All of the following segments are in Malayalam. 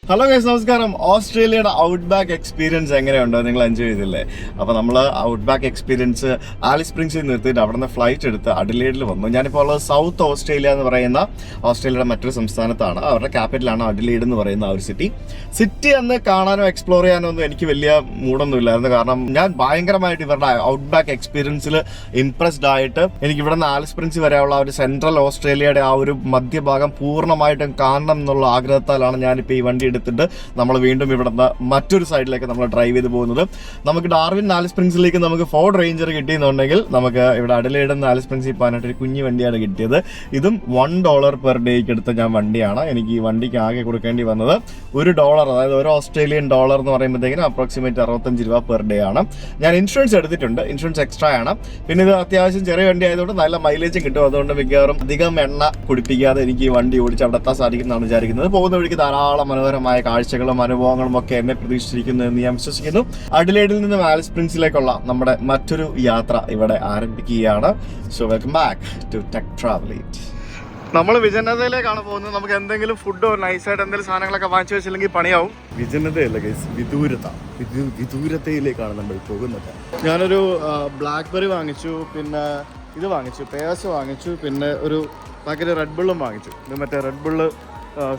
ഹലോ ഗൈസ്, നമസ്കാരം. ഓസ്ട്രേലിയയുടെ ഔട്ട് ബാക്ക് എക്സ്പീരിയൻസ് എങ്ങനെയുണ്ടോ? നിങ്ങൾ എൻജോയ് ചെയ്തില്ലേ? അപ്പോൾ നമ്മൾ ഔട്ട് ബാക്ക് എക്സ്പീരിയൻസ് ആലിസ് സ്പ്രിങ്സിൽ നിർത്തിയിട്ട് അവിടെ നിന്ന് ഫ്ലൈറ്റ് എടുത്ത് അഡിലേഡിൽ വന്നു. ഞാനിപ്പോൾ ഉള്ളത് സൗത്ത് ഓസ്ട്രേലിയ എന്ന് പറയുന്ന ഓസ്ട്രേലിയയുടെ മറ്റൊരു സംസ്ഥാനത്താണ്. അവരുടെ ക്യാപിറ്റലാണ് അഡിലേഡ് എന്ന് പറയുന്ന ആ ഒരു സിറ്റി അന്ന് കാണാനോ എക്സ്പ്ലോർ ചെയ്യാനോ ഒന്നും എനിക്ക് വലിയ മൂടൊന്നും ഇല്ലായിരുന്നു. കാരണം ഞാൻ ഭയങ്കരമായിട്ട് ഇവരുടെ ഔട്ട് ബാക്ക് എക്സ്പീരിയൻസിൽ ഇംപ്രസ്ഡ് ആയിട്ട് എനിക്ക് ഇവിടെ നിന്ന് ആലിസ് സ്പ്രിങ്സ് വരെയുള്ള ഒരു സെൻട്രൽ ഓസ്ട്രേലിയയുടെ ആ ഒരു മധ്യഭാഗം പൂർണ്ണമായിട്ടും കാണണം എന്നുള്ള ആഗ്രഹത്താലാണ് ഞാനിപ്പോൾ ഈ വണ്ടി എടുത്തിട്ട് നമ്മൾ വീണ്ടും ഇവിടുന്ന് മറ്റൊരു സൈഡിലേക്ക് നമ്മൾ ഡ്രൈവ് ചെയ്ത് പോകുന്നത്. നമുക്ക് ഡാർവിൻ ആലിസ് സ്പ്രിങ്സിലേക്ക് നമുക്ക് ഫോർഡ് റേഞ്ചർ കിട്ടിയെന്നുണ്ടെങ്കിൽ നമുക്ക് ഇവിടെ അഡിലേഡിൽ നിന്ന് ആലിസ് സ്പ്രിങ്സിൽ പോകാനായിട്ട് ഒരു കുഞ്ഞു വണ്ടിയാണ് കിട്ടിയത്. ഇതും $1 പെർ ഡേക്ക് എടുത്ത ഞാൻ വണ്ടിയാണ്. എനിക്ക് ഈ വണ്ടിക്ക് ആകെ കൊടുക്കേണ്ടി വന്നത് $1, അതായത് ഒരു ഓസ്ട്രേലിയൻ ഡോളർ എന്ന് പറയുമ്പോഴത്തേക്കിനും അപ്രോക്സിമേറ്റ് $65 പെർ ഡേ ആണ്. ഞാൻ ഇൻഷുറൻസ് എടുത്തിട്ടുണ്ട്, ഇൻഷുറൻസ് എക്സ്ട്രാ ആണ്. പിന്നെ ഇത് അത്യാവശ്യം ചെറിയ വണ്ടി ആയതുകൊണ്ട് നല്ല മൈലേജും കിട്ടും. അതുകൊണ്ട് മിക്കവാറും അധികം എണ്ണ കുടിപ്പിക്കാതെ എനിക്ക് ഈ വണ്ടി ഓടിച്ച് അവിടെ എത്താൻ സാധിക്കുന്നതാണ് വിചാരിക്കുന്നത്. പോകുന്ന വഴിക്ക് ധാരാളം മനോഹരമായ കാഴ്ചകളും അനുഭവങ്ങളും ഒക്കെ എന്നെ പ്രതീക്ഷിച്ചിരിക്കുന്നു എന്ന് ഞാൻ വിശ്വസിക്കുന്നു. അഡിലേഡിൽ നിന്നും ആലിസ് സ്പ്രിങ്സിലേക്കുള്ള നമ്മുടെ മറ്റൊരു യാത്ര ഇവിടെ ആരംഭിക്കുകയാണ്. So welcome back to tech travel eat. നമ്മൾ വിജനതയിലേക്കാണ് പോകുന്നത്. നമുക്ക് എന്തെങ്കിലും ഫുഡോ നൈസായിട്ട് എന്തെങ്കിലും സാധനങ്ങളൊക്കെ വാങ്ങിച്ചു വെച്ചില്ലെങ്കിൽ പണിയാവും. വിജനതയല്ല ഗൈസ്, വിദൂരതയിലേക്കാണ് നമ്മൾ പോകുന്നത്. ഞാനൊരു ബ്ലാക്ക്ബെറി വാങ്ങിച്ചു, പിന്നെ ഇത് വാങ്ങിച്ചു, പേഴ്സ് വാങ്ങിച്ചു, പിന്നെ ഒരു പാക്കറ്റ് റെഡ് ബുള്ളും വാങ്ങിച്ചു. ഇത് മറ്റേ റെഡ് ബുള്ള്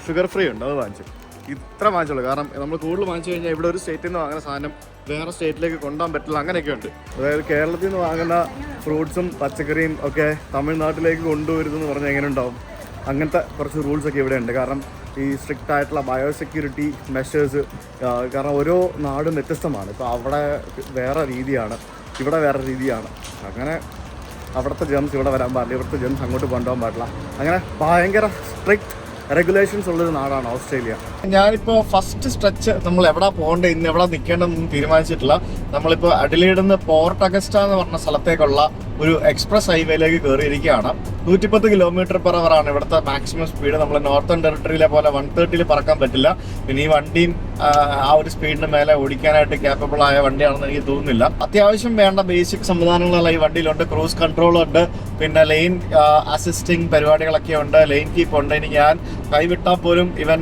ഷുഗർ ഫ്രീ ഉണ്ട്, അത് വാങ്ങിച്ചു. ഇത്ര വാങ്ങിച്ചുള്ളൂ. കാരണം നമ്മൾ കൂടുതൽ വാങ്ങിച്ചു കഴിഞ്ഞാൽ ഇവിടെ ഒരു സ്റ്റേറ്റിൽ നിന്ന് വാങ്ങുന്ന സാധനം വേറെ സ്റ്റേറ്റിലേക്ക് കൊണ്ടുപോകാൻ പറ്റില്ല, അങ്ങനെയൊക്കെ ഉണ്ട്. അതായത് കേരളത്തിൽ നിന്ന് വാങ്ങുന്ന ഫ്രൂട്ട്സും പച്ചക്കറിയും ഒക്കെ തമിഴ്നാട്ടിലേക്ക് കൊണ്ടുവരുതെന്ന് പറഞ്ഞാൽ എങ്ങനെ ഉണ്ടാവും? അങ്ങനത്തെ കുറച്ച് റൂൾസൊക്കെ ഇവിടെ ഉണ്ട്. കാരണം ഈ സ്ട്രിക്റ്റ് ആയിട്ടുള്ള ബയോസെക്യൂരിറ്റി മെഷേഴ്സ്, കാരണം ഓരോ നാടും വ്യത്യസ്തമാണ്. ഇപ്പോൾ അവിടെ വേറെ രീതിയാണ്, ഇവിടെ വേറെ രീതിയാണ്. അങ്ങനെ അവിടുത്തെ ജെംസ് ഇവിടെ വരാൻ പാടില്ല, ഇവിടുത്തെ ജെംസ് അങ്ങോട്ട് കൊണ്ടുപോകാൻ പാടില്ല. അങ്ങനെ ഭയങ്കര സ്ട്രിക്റ്റ് റെഗുലേഷൻസ് ഉള്ളൊരു നാടാണ് ഓസ്ട്രേലിയ. ഞാനിപ്പോൾ ഫസ്റ്റ് സ്ട്രെച്ച് നമ്മൾ എവിടെ പോകേണ്ടത്, ഇന്ന് എവിടെ നിൽക്കേണ്ടതെന്ന് തീരുമാനിച്ചിട്ടില്ല. നമ്മളിപ്പോൾ അഡിലേഡിൽ നിന്ന് പോർട്ട് അഗസ്റ്റ എന്ന് പറഞ്ഞ സ്ഥലത്തേക്കുള്ള ഒരു എക്സ്പ്രസ് ഹൈവേയിലേക്ക് കയറിയിരിക്കുകയാണ്. 110 km/h ആണ് ഇവിടുത്തെ മാക്സിമം സ്പീഡ്. നമ്മൾ നോർത്തേൺ ടെറിട്ടറിയിലെ പോലെ 130 പറക്കാൻ പറ്റില്ല. പിന്നെ ഈ വണ്ടിയും ആ ഒരു സ്പീഡിന് മേലെ ഓടിക്കാനായിട്ട് ക്യാപ്പബിൾ ആയ വണ്ടിയാണെന്ന് എനിക്ക് തോന്നുന്നില്ല. അത്യാവശ്യം വേണ്ട ബേസിക് സംവിധാനങ്ങളെല്ലാം ഈ വണ്ടിയിലുണ്ട്. ക്രൂസ് കൺട്രോൾ ഉണ്ട്, പിന്നെ ലൈൻ അസിസ്റ്റിംഗ് പരിപാടികളൊക്കെ ഉണ്ട്, ലൈൻ കീപ്പ് ഉണ്ട്. ഇനി ഞാൻ കൈവിട്ടാൽ പോലും ഇവൻ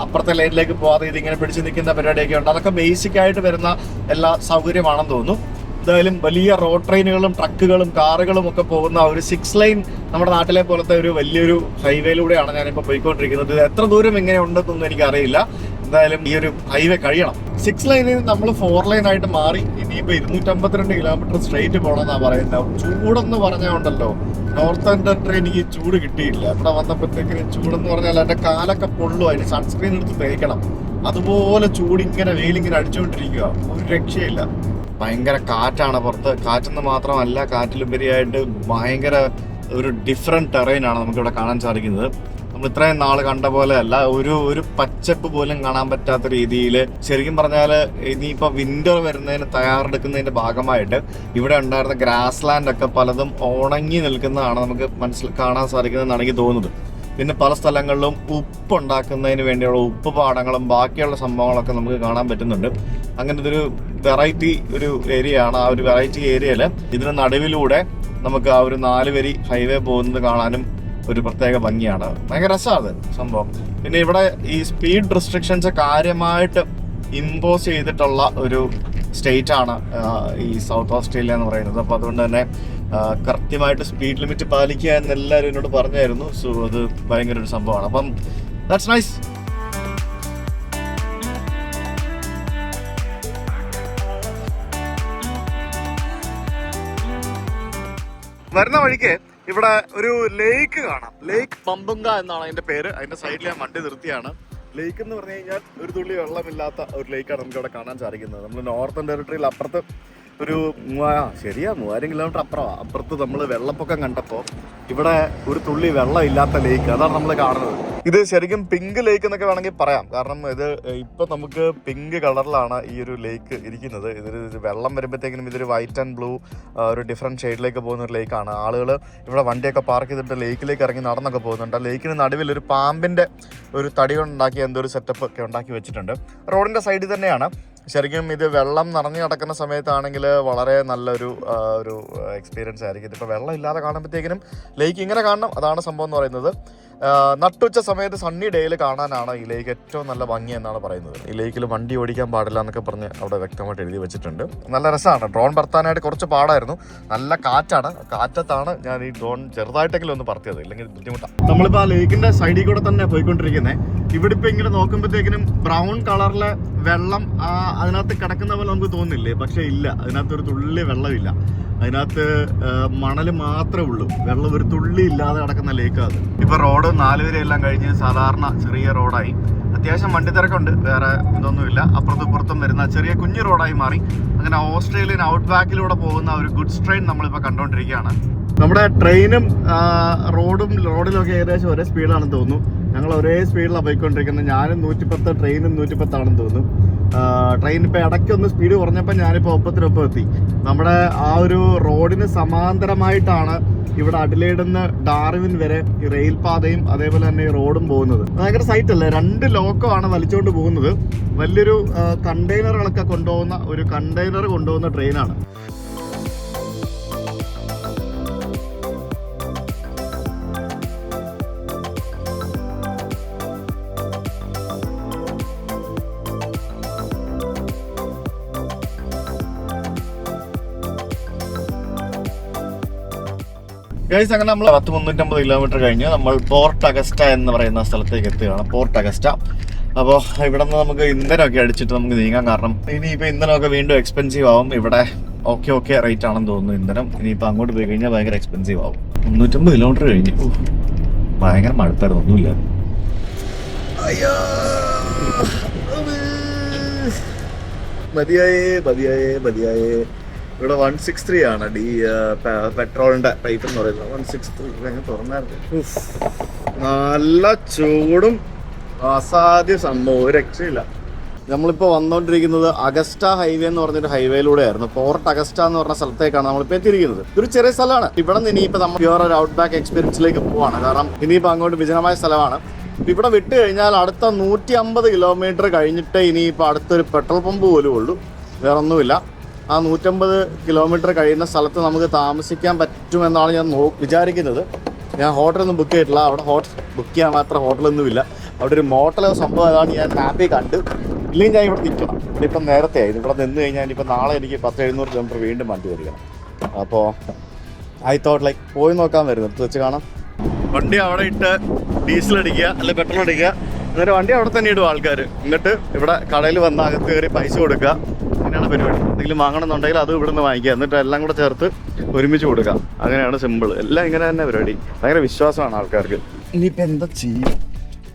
അപ്പുറത്തെ ലൈനിലേക്ക് പോകാതെ ഇതിങ്ങനെ പിടിച്ച് നിൽക്കുന്ന പരിപാടിയൊക്കെ ഉണ്ട്. അതൊക്കെ ബേസിക് ആയിട്ട് വരുന്ന എല്ലാ സൗകര്യമാണെന്ന് തോന്നുന്നു. എന്തായാലും വലിയ റോഡ് ട്രെയിനുകളും ട്രക്കുകളും കാറുകളും ഒക്കെ പോകുന്ന ഒരു 6 ലൈൻ നമ്മുടെ നാട്ടിലെ പോലത്തെ ഒരു വലിയൊരു ഹൈവേയിലൂടെയാണ് ഞാനിപ്പോൾ പോയിക്കൊണ്ടിരിക്കുന്നത്. എത്ര ദൂരം എങ്ങനെ ഉണ്ടെന്നൊന്നും എനിക്കറിയില്ല. എന്തായാലും ഈ ഒരു ഹൈവേ കഴിയണം. 6 ലൈനിൽ നമ്മൾ 4 ലൈൻ ആയിട്ട് മാറി ഇനിയിപ്പോൾ 252 km സ്ട്രെയിറ്റ് പോകണമെന്നാണ് പറയുന്നത്. ചൂടെന്ന് പറഞ്ഞാൽ ഉണ്ടല്ലോ, നോർത്തേൺ ടെറിട്ടറി എനിക്ക് ചൂട് കിട്ടിയില്ല. ഇവിടെ വന്നപ്പോഴത്തേക്കിന് ചൂടെന്ന് പറഞ്ഞാൽ എൻ്റെ കാലൊക്കെ പൊള്ളും, അതിന് സൺസ്ക്രീൻ എടുത്ത് തേക്കണം. അതുപോലെ ചൂടിങ്ങനെ വെയിലിങ്ങനെ അടിച്ചുകൊണ്ടിരിക്കുക, ഒരു രക്ഷയില്ല. ഭയങ്കര കാറ്റാണ് പുറത്ത്. കാറ്റെന്ന് മാത്രമല്ല, കാറ്റിലുപരിയായിട്ട് ഭയങ്കര ഒരു ഡിഫറെൻറ്റ് ടെറൈനാണ് നമുക്കിവിടെ കാണാൻ സാധിക്കുന്നത്. നമ്മൾ ഇത്രയും നാൾ കണ്ട പോലെ അല്ല, ഒരു പച്ചപ്പ് പോലും കാണാൻ പറ്റാത്ത രീതിയിൽ. ശരിക്കും പറഞ്ഞാൽ ഇനിയിപ്പോൾ വിന്റർ വരുന്നതിന് തയ്യാറെടുക്കുന്നതിൻ്റെ ഭാഗമായിട്ട് ഇവിടെ ഉണ്ടായിരുന്ന ഗ്രാസ് ലാൻഡ് ഒക്കെ പലതും ഉണങ്ങി നിൽക്കുന്നതാണ് നമുക്ക് കാണാൻ സാധിക്കുന്നതെന്നാണ് എനിക്ക് തോന്നുന്നത്. പിന്നെ പല സ്ഥലങ്ങളിലും ഉപ്പ് ഉണ്ടാക്കുന്നതിന് വേണ്ടിയുള്ള ഉപ്പ് പാടങ്ങളും ബാക്കിയുള്ള സംഭവങ്ങളൊക്കെ നമുക്ക് കാണാൻ പറ്റുന്നുണ്ട്. അങ്ങനത്തെ ഒരു വെറൈറ്റി ഒരു ഏരിയ ആണ്. ആ ഒരു വെറൈറ്റി ഏരിയയിൽ ഇതിന് നടുവിലൂടെ നമുക്ക് ആ ഒരു 4 വരി ഹൈവേ പോകുന്നത് കാണാനും ഒരു പ്രത്യേക ഭംഗിയാണ്. ഭയങ്കര രസമാണ് സംഭവം. പിന്നെ ഇവിടെ ഈ സ്പീഡ് റെസ്ട്രിക്ഷൻസ് കാര്യമായിട്ട് ഇമ്പോസ് ചെയ്തിട്ടുള്ള ഒരു സ്റ്റേറ്റ് ആണ് ഈ സൗത്ത് ഓസ്ട്രേലിയ എന്ന് പറയുന്നത്. അപ്പോൾ അതുകൊണ്ട് തന്നെ കൃത്യമായിട്ട് സ്പീഡ് ലിമിറ്റ് പാലിക്കുക എന്നെല്ലാവരും എന്നോട് പറഞ്ഞായിരുന്നു. സോ അത് ഭയങ്കര ഒരു സംഭവമാണ്. അപ്പം ദാറ്റ്സ് നൈസ്. വരുന്ന വഴിക്ക് ഇവിടെ ഒരു ലേക്ക് കാണാം. ലേക്ക് പമ്പുങ്ക എന്നാണ് അതിന്റെ പേര്. അതിന്റെ സൈഡിൽ ഞാൻ വണ്ടി നിർത്തിയാണ്. ലേക്ക് എന്ന് പറഞ്ഞു കഴിഞ്ഞാൽ ഒരു തുള്ളി വെള്ളമില്ലാത്ത ഒരു ലേക്കാണ് നമുക്ക് ഇവിടെ കാണാൻ സാധിക്കുന്നത്. നമ്മൾ നോർത്തേൺ ടെറിട്ടറിയിൽ അപ്പുറത്ത് ഒരു 3000 കിലോമീറ്റർ അപ്പുറത്ത് നമ്മൾ വെള്ളപ്പൊക്കം കണ്ടപ്പോൾ ഇവിടെ ഒരു തുള്ളി വെള്ളം ഇല്ലാത്ത ലേക്ക്, അതാണ് നമ്മൾ കാണുന്നത്. ഇത് ശരിക്കും പിങ്ക് ലേക്ക് എന്നൊക്കെ വേണമെങ്കിൽ പറയാം. കാരണം ഇത് ഇപ്പം നമുക്ക് പിങ്ക് കളറിലാണ് ഈ ഒരു ലേക്ക് ഇരിക്കുന്നത്. ഇതൊരു വെള്ളം വരുമ്പോഴത്തേക്കിനും ഇതൊരു വൈറ്റ് ആൻഡ് ബ്ലൂ ഒരു ഡിഫറെൻറ്റ് ഷെയ്ഡിലേക്ക് പോകുന്ന ഒരു ലേക്കാണ്. ആളുകൾ ഇവിടെ വണ്ടിയൊക്കെ പാർക്ക് ചെയ്തിട്ട് ലേക്കിലേക്ക് ഇറങ്ങി നടന്നൊക്കെ പോകുന്നുണ്ട്. ലേക്കിന് നടുവിൽ ഒരു പാമ്പിൻ്റെ ഒരു തടി കൊണ്ടുണ്ടാക്കിയ എന്തോ ഒരു സെറ്റപ്പ് ഒക്കെ ഉണ്ടാക്കി വെച്ചിട്ടുണ്ട്. റോഡിൻ്റെ സൈഡിൽ തന്നെയാണ്. ശരിക്കും ഇത് വെള്ളം നിറഞ്ഞു കിടക്കുന്ന സമയത്താണെങ്കിൽ വളരെ നല്ലൊരു എക്സ്പീരിയൻസ് ആയിരിക്കും. ഇതിപ്പോൾ വെള്ളം ഇല്ലാതെ കാണുമ്പോഴത്തേക്കിനും ലേക്ക് ഇങ്ങനെ കാണണം, അതാണ് സംഭവം എന്ന് പറയുന്നത്. നട്ടുച്ച സമയത്ത് സണ്ണി ഡേയിൽ കാണാനാണ് ഈ ലേക്ക് ഏറ്റവും നല്ല ഭംഗി എന്നാണ് പറയുന്നത്. ഈ ലേക്കിൽ വണ്ടി ഓടിക്കാൻ പാടില്ല എന്നൊക്കെ പറഞ്ഞ് അവിടെ വ്യക്തമായിട്ട് എഴുതി വെച്ചിട്ടുണ്ട്. നല്ല രസമാണ്. ഡ്രോൺ പറത്താനായിട്ട് കുറച്ച് പാടായിരുന്നു. നല്ല കാറ്റാണ്. കാറ്റത്താണ് ഞാൻ ഈ ഡ്രോൺ ചെറുതായിട്ടെങ്കിലും ഒന്ന് പറത്തിയത്, ഇല്ലെങ്കിൽ ബുദ്ധിമുട്ടാണ്. നമ്മളിപ്പോൾ ആ ലേക്കിന്റെ സൈഡിൽ കൂടെ തന്നെ പോയിക്കൊണ്ടിരിക്കുന്നത്. ഇവിടെ ഇപ്പം ഇങ്ങനെ നോക്കുമ്പോഴത്തേക്കിനും ബ്രൗൺ കളറിലെ വെള്ളം അതിനകത്ത് കിടക്കുന്ന പോലെ നമുക്ക് തോന്നില്ലേ? പക്ഷെ ഇല്ല, അതിനകത്ത് ഒരു തുള്ളി വെള്ളമില്ല. അതിനകത്ത് മണൽ മാത്രമേ ഉള്ളൂ, വെള്ളം ഒരു തുള്ളി ഇല്ലാതെ കിടക്കുന്ന ലേക്കാണ്. ഇപ്പൊ റോഡ് 4 വരെയെല്ലാം കഴിഞ്ഞ് സാധാരണ ചെറിയ റോഡായി. അത്യാവശ്യം വണ്ടി തിരക്കുണ്ട്, വേറെ ഇതൊന്നുമില്ല. അപ്പുറത്തും ഇപ്പുറത്തും വരുന്ന ചെറിയ കുഞ്ഞു റോഡായി മാറി. അങ്ങനെ ഓസ്ട്രേലിയൻ ഔട്ട് ബാക്കിലൂടെ പോകുന്ന ഒരു ഗുഡ്സ് ട്രെയിൻ നമ്മളിപ്പോൾ കണ്ടുകൊണ്ടിരിക്കുകയാണ്. നമ്മുടെ ട്രെയിനും റോഡിലൊക്കെ ഏകദേശം ഒരേ സ്പീഡാണെന്ന് തോന്നുന്നു. ഞങ്ങൾ ഒരേ സ്പീഡിലാണ് പോയിക്കൊണ്ടിരിക്കുന്നത്. ഞാനും 110, ട്രെയിനും 110 ആണെന്ന് തോന്നുന്നു. ട്രെയിൻ ഇപ്പോൾ ഇടയ്ക്കൊന്ന് സ്പീഡ് കുറഞ്ഞപ്പോൾ ഞാനിപ്പോൾ ഒപ്പത്തിനൊപ്പം എത്തി. നമ്മുടെ ആ ഒരു റോഡിന് സമാന്തരമായിട്ടാണ് ഇവിടെ അഡിലേഡിൽ നിന്ന് ഡാർവിൻ വരെ ഈ റെയിൽ പാതയും അതേപോലെ തന്നെ ഈ റോഡും പോകുന്നത്. ഭയങ്കര സൈറ്റ് അല്ലേ? 2 ലോക്കമാണ് വലിച്ചുകൊണ്ട് പോകുന്നത്. വലിയൊരു കണ്ടെയ്നറുകളൊക്കെ കൊണ്ടുപോകുന്ന ഒരു കണ്ടെയ്നർ കൊണ്ടുപോകുന്ന ട്രെയിനാണ്. ഗൈസ്, അങ്ങനെ നമ്മൾ 350 കിലോമീറ്റർ കഴിഞ്ഞ് നമ്മൾ പോർട്ട് അഗസ്റ്റ എന്ന് പറയുന്ന സ്ഥലത്തേക്ക് എത്തുകയാണ്. Port Agusta. അപ്പോൾ ഇവിടെ നിന്ന് നമുക്ക് ഇന്ധനമൊക്കെ അടിച്ചിട്ട് നമുക്ക് നീങ്ങാൻ. കാരണം ഇനിയിപ്പോൾ ഇന്ധനമൊക്കെ വീണ്ടും എക്സ്പെൻസീവ് ആവും. ഇവിടെ ഓക്കെ റേറ്റ് ആണെന്ന് തോന്നുന്നു ഇന്ധനം. ഇനിയിപ്പോൾ അങ്ങോട്ട് പോയി കഴിഞ്ഞാൽ ഭയങ്കര എക്സ്പെൻസീവ് ആവും. 350 കിലോമീറ്റർ കഴിഞ്ഞു. ഭയങ്കര മടുത്തായിരുന്നു, ഒന്നുമില്ല. മതിയായേ. ഇവിടെ 163 ആണ് പെട്രോളിന്റെ റേറ്റ് എന്ന് പറയുന്നത്. 163 തുറന്നായിരുന്നു. നല്ല ചൂടും അസാധ്യ സംഭവം, ഒരു രക്ഷയില്ല. നമ്മളിപ്പോൾ വന്നുകൊണ്ടിരിക്കുന്നത് അഗസ്റ്റ ഹൈവേ എന്ന് പറഞ്ഞൊരു ഹൈവേയിലൂടെ ആയിരുന്നു. പോർട്ട് അഗസ്റ്റ എന്ന് പറഞ്ഞ സ്ഥലത്തേക്കാണ് നമ്മളിപ്പോൾ എത്തിയിരിക്കുന്നത്. ഇതൊരു ചെറിയ സ്ഥലമാണ്. ഇവിടെ നിന്ന് ഇനിയിപ്പോൾ നമ്മൾ പ്യുവർ ഒരു ഔട്ട് ബാക്ക് എക്സ്പീരിയൻസിലേക്ക് പോവാണ്. കാരണം ഇനിയിപ്പോൾ അങ്ങോട്ട് വിജനമായ സ്ഥലമാണ്. ഇവിടെ വിട്ട് കഴിഞ്ഞാൽ അടുത്ത 150 കിലോമീറ്റർ കഴിഞ്ഞിട്ട് ഇനിയിപ്പോൾ അടുത്തൊരു പെട്രോൾ പമ്പ് പോലും ഉള്ളൂ, വേറൊന്നുമില്ല. ആ 150 കിലോമീറ്റർ കഴിയുന്ന സ്ഥലത്ത് നമുക്ക് താമസിക്കാൻ പറ്റുമെന്നാണ് ഞാൻ വിചാരിക്കുന്നത്. ഞാൻ ഹോട്ടലൊന്നും ബുക്ക് ചെയ്തിട്ടില്ല. അവിടെ ബുക്ക് ചെയ്യാൻ മാത്രം ഹോട്ടലൊന്നുമില്ല. അവിടെ ഒരു മോട്ടലോ സംഭവം അതാണ് ഞാൻ മാപ്പിൽ കണ്ട്. ഇല്ലെങ്കിൽ ഞാൻ ഇവിടെ നിൽക്കണം. ഇപ്പം നേരത്തെ ആയിരുന്നു. ഇവിടെ നിന്ന് കഴിഞ്ഞാൽ ഇപ്പം നാളെ എനിക്ക് 10-700 കിലോമീറ്റർ വീണ്ടും വണ്ടി വരികയാണ്. അപ്പോൾ ഐ തോട്ട് പോയി നോക്കാൻ വരുന്നു, എടുത്ത് വെച്ച് കാണാം. വണ്ടി അവിടെ ഇട്ട് ഡീസൽ അടിക്കുക അല്ലെങ്കിൽ പെട്രോൾ അടിക്കുക, എന്നിട്ട് വണ്ടി അവിടെ തന്നെ ഇടും ആൾക്കാർ. എന്നിട്ട് ഇവിടെ കടയിൽ വന്ന് അകത്ത് കയറി പൈസ കൊടുക്കുക. അങ്ങനെയാണ് പരിപാടി. എന്തെങ്കിലും വാങ്ങണമെന്നുണ്ടെങ്കിൽ അത് ഇവിടെ നിന്ന് വാങ്ങിക്കുക, എന്നിട്ട് എല്ലാം കൂടെ ചേർത്ത് ഒരുമിച്ച് കൊടുക്കാം. അങ്ങനെയാണ് സിമ്പിൾ. എല്ലാം ഇങ്ങനെ തന്നെ പരിപാടി. ഭയങ്കര വിശ്വാസമാണ് ആൾക്കാർക്ക്. ഇനിയിപ്പോൾ എന്താ ചെയ്യും?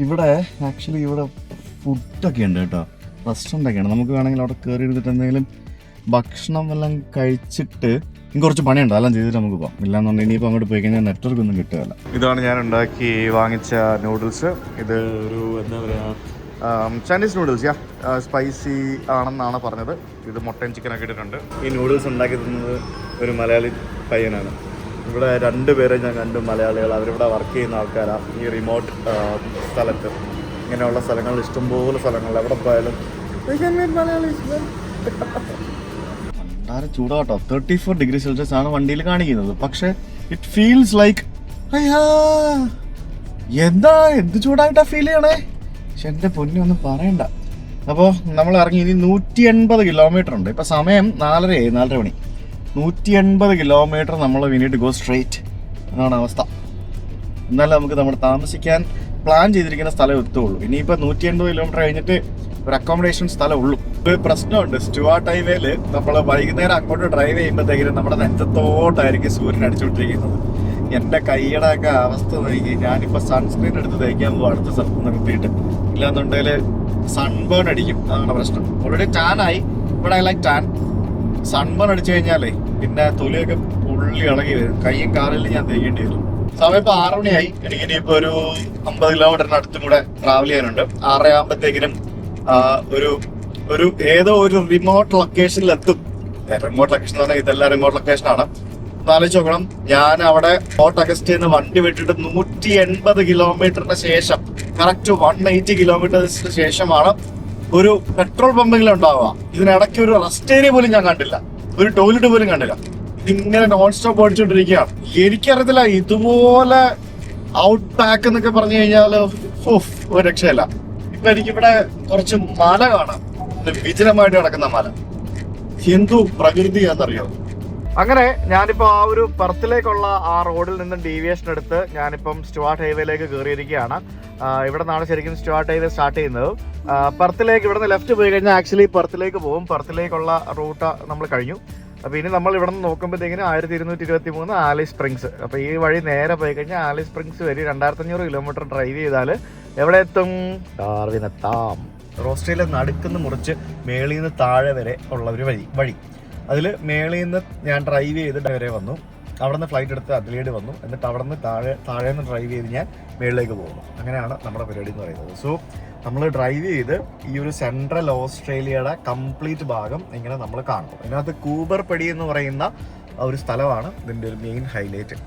ഇവിടെ ആക്ച്വലി ഇവിടെ ഫുഡൊക്കെ ഉണ്ട് കേട്ടോ, റെസ്റ്റോറൻ്റൊക്കെയാണ്. നമുക്ക് വേണമെങ്കിൽ അവിടെ കയറി എടുത്തിട്ട് എന്തെങ്കിലും ഭക്ഷണം എല്ലാം കഴിച്ചിട്ട് കുറച്ച് പണിയുണ്ട്, അതെല്ലാം ചെയ്തിട്ട് നമുക്ക് പോകാം. ഇല്ലാന്നുണ്ടെങ്കിൽ ഇനിയിപ്പോൾ അങ്ങോട്ട് പോയി കഴിഞ്ഞാൽ നെറ്റ്വർക്ക് ഒന്നും കിട്ടുകയില്ല. ഇതാണ് ഞാൻ ഉണ്ടാക്കി വാങ്ങിച്ച നൂഡിൽസ്. ഇത് ഒരു എന്താ പറയുക, ചൈനീസ് നൂഡിൽസ്. സ്പൈസി ആണെന്നാണ് പറഞ്ഞത്. ഇത് മുട്ടയും ചിക്കനൊക്കെ ഇട്ടിട്ടുണ്ട്. ഈ നൂഡിൽസ് ഉണ്ടാക്കി തന്നത് ഒരു മലയാളി പയ്യനാണ്. ഇവിടെ 2 പേരെ ഞാൻ കണ്ടു, മലയാളികൾ. അവരിവിടെ വർക്ക് ചെയ്യുന്ന ആൾക്കാരാണ്. ഈ റിമോട്ട് സ്ഥലത്ത് ഇങ്ങനെയുള്ള സ്ഥലങ്ങളിൽ ഇഷ്ടംപോലെ സ്ഥലങ്ങളിൽ എവിടെ പോയാലും വളരെ ചൂടാട്ടോ. 34 ഡിഗ്രി സെൽഷ്യസ് ആണ് വണ്ടിയിൽ കാണിക്കുന്നത്. പക്ഷെ ഇറ്റ് ഫീൽസ് ലൈക്ക് എന്ത് ചൂടായിട്ടാ ഫീൽ ചെയ്യണേ. പക്ഷെ എൻ്റെ പൊന്നി ഒന്നും പറയണ്ട. അപ്പോൾ നമ്മൾ ഇറങ്ങി. ഇനി 180 കിലോമീറ്റർ ഉണ്ട്. ഇപ്പം സമയം 4:30 മണി. 180 കിലോമീറ്റർ നമ്മൾ വീണിട്ട് ഗോ സ്ട്രേറ്റ്. അതാണ് അവസ്ഥ. എന്നാലും നമുക്ക് നമ്മൾ താമസിക്കാൻ പ്ലാൻ ചെയ്തിരിക്കുന്ന സ്ഥലം എത്തുള്ളൂ. ഇനിയിപ്പോൾ 180 കിലോമീറ്റർ കഴിഞ്ഞിട്ട് ഒരു അക്കോമഡേഷൻ സ്ഥലം ഉള്ളൂ. ഒരു പ്രശ്നമുണ്ട്. സ്റ്റുവാർട്ട് ഹൈവേയിൽ നമ്മൾ വൈകുന്നേരം അങ്ങോട്ട് ഡ്രൈവ് ചെയ്യുമ്പോഴത്തേക്കും നമ്മുടെ നെഞ്ചത്തോട്ടായിരിക്കും സൂര്യൻ അടിച്ചുകൊണ്ടിരിക്കുന്നത്. എൻ്റെ കൈയുടെ ഒക്കെ അവസ്ഥ നോക്കി. ഞാനിപ്പോൾ സൺസ്ക്രീൻ എടുത്ത് തേക്കാൻ പോകും അടുത്ത സ്ഥലത്ത് നിർത്തിയിട്ട്. ഇല്ലാന്നുണ്ടെങ്കിൽ സൺബേൺ അടിക്കും. അതാണ് പ്രശ്നം. ഓൾറെഡി ടാനായി. ഇവിടെ ഐ ലൈക്ക് ടാൻ. സൺബേൺ അടിച്ചു കഴിഞ്ഞാലേ പിന്നെ തൊലിയൊക്കെ പുള്ളി ഇളകി വരും. കൈയും കാറിലും ഞാൻ തേക്കേണ്ടി വരും. സമയം ഇപ്പോൾ 6 മണിയായി. എനിക്ക് ഇനിയിപ്പോൾ ഒരു 50 കിലോമീറ്ററിന് അടുത്തും കൂടെ ട്രാവൽ ചെയ്യാനുണ്ട്. 6 ആകുമ്പോഴത്തേക്കിനും ഒരു ഏതോ ഒരു റിമോട്ട് ലൊക്കേഷനിൽ എത്തും. റിമോട്ട് ലൊക്കേഷൻ എന്ന് പറഞ്ഞാൽ ഇതെല്ലാം റിമോട്ട് ലൊക്കേഷനാണ്. ആലോചിച്ച് നോക്കണം. ഞാൻ അവിടെ പോർട്ട് അഗസ്റ്റയിൽ നിന്ന് വണ്ടി വിട്ടിട്ട് 180 കിലോമീറ്ററിന് ശേഷം, കറക്റ്റ് 180 കിലോമീറ്റേഴ്സിന് ശേഷമാണ് ഒരു പെട്രോൾ പമ്പെങ്കിലും ഉണ്ടാവുക. ഇതിനിടയ്ക്ക് ഒരു റെസ്റ്റ് ഏരിയ പോലും ഞാൻ കണ്ടില്ല, ഒരു ടോയ്ലറ്റ് പോലും കണ്ടില്ല. ഇതിങ്ങനെ നോൺ സ്റ്റോപ്പ് ഓടിച്ചോണ്ടിരിക്കുകയാണ്. എനിക്കറിയത്തില്ല ഇതുപോലെ ഔട്ട് ബാക്ക് എന്നൊക്കെ പറഞ്ഞു കഴിഞ്ഞാൽ ഒരു രക്ഷയല്ല. ഇപ്പൊ എനിക്കിവിടെ കുറച്ച് മല കാണാം, വിജനമായിട്ട് കിടക്കുന്ന മല. എന്തു പ്രകൃതിയാണെന്നറിയോ. അങ്ങനെ ഞാനിപ്പോ ആ ഒരു പെർത്തിലേക്കുള്ള ആ റോഡിൽ നിന്നും ഡീവിയേഷൻ എടുത്ത് ഞാനിപ്പം സ്റ്റുവാർട്ട് ഹൈവേയിലേക്ക് കയറിയിരിക്കുകയാണ്. ഇവിടെ നിന്നാണ് ശരിക്കും സ്റ്റുവാർട്ട് ഹൈവേ സ്റ്റാർട്ട് ചെയ്യുന്നത്. പെർത്തിലേക്ക് ഇവിടെ നിന്ന് ലെഫ്റ്റ് പോയി കഴിഞ്ഞാൽ ആക്ച്വലി പെർത്തിലേക്ക് പോകും. പെർത്തിലേക്കുള്ള റൂട്ട് നമ്മൾ കഴിഞ്ഞു. അപ്പോൾ ഇനി നമ്മൾ ഇവിടെ നിന്ന് നോക്കുമ്പോഴത്തേക്കിന് 1223 ആലിസ് സ്പ്രിങ്സ്. അപ്പോൾ ഈ വഴി നേരെ പോയി കഴിഞ്ഞാൽ ആലിസ് സ്പ്രിങ്സ് വരെ 2500 കിലോമീറ്റർ ഡ്രൈവ് ചെയ്താൽ എവിടെ എത്തും? ഡാർവിനെത്താം. ഓസ്ട്രേലിയ നടുക്കുന്ന് മുറിച്ച് മേളിൽ നിന്ന് താഴെ വരെ ഉള്ള ഒരു വഴി. അതിൽ മേളിൽ നിന്ന് ഞാൻ ഡ്രൈവ് ചെയ്ത് വരെ വന്നു. അവിടെ നിന്ന് ഫ്ലൈറ്റ് എടുത്ത് അഡ്ലേഡ് വന്നു. എന്നിട്ട് അവിടെ നിന്ന് താഴെ നിന്ന് ഡ്രൈവ് ചെയ്ത് ഞാൻ മേളിലേക്ക് പോകുന്നു. അങ്ങനെയാണ് നമ്മുടെ പരിപാടി എന്ന് പറയുന്നത്. സോ നമ്മൾ ഡ്രൈവ് ചെയ്ത് ഈ ഒരു സെൻട്രൽ ഓസ്ട്രേലിയയുടെ കംപ്ലീറ്റ് ഭാഗം ഇങ്ങനെ നമ്മൾ കാണും. ഇതിനകത്ത് കൂബർ പടി എന്ന് പറയുന്ന ഒരു സ്ഥലമാണ് ഇതിൻ്റെ ഒരു മെയിൻ ഹൈലൈറ്റ്.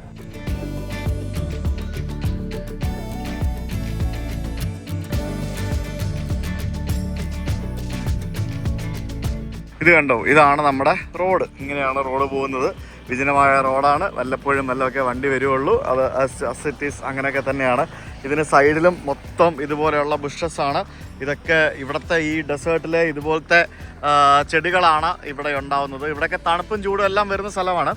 ഇത് കണ്ടോ, ഇതാണ് നമ്മുടെ റോഡ്. ഇങ്ങനെയാണ് റോഡ് പോകുന്നത്. വിജനമായ റോഡാണ്. വല്ലപ്പോഴും വല്ലതൊക്കെ വണ്ടി വരുവുള്ളൂ. അത് അസിറ്റീസ് അങ്ങനെയൊക്കെ തന്നെയാണ്. ഇതിന് സൈഡിലും മൊത്തം ഇതുപോലെയുള്ള ബുഷസ് ആണ്. ഇതൊക്കെ ഇവിടുത്തെ ഈ ഡെസേർട്ടിലെ ഇതുപോലത്തെ ചെടികളാണ് ഇവിടെ ഉണ്ടാവുന്നത്. ഇവിടെയൊക്കെ തണുപ്പും ചൂടും എല്ലാം വരുന്ന സ്ഥലമാണ്.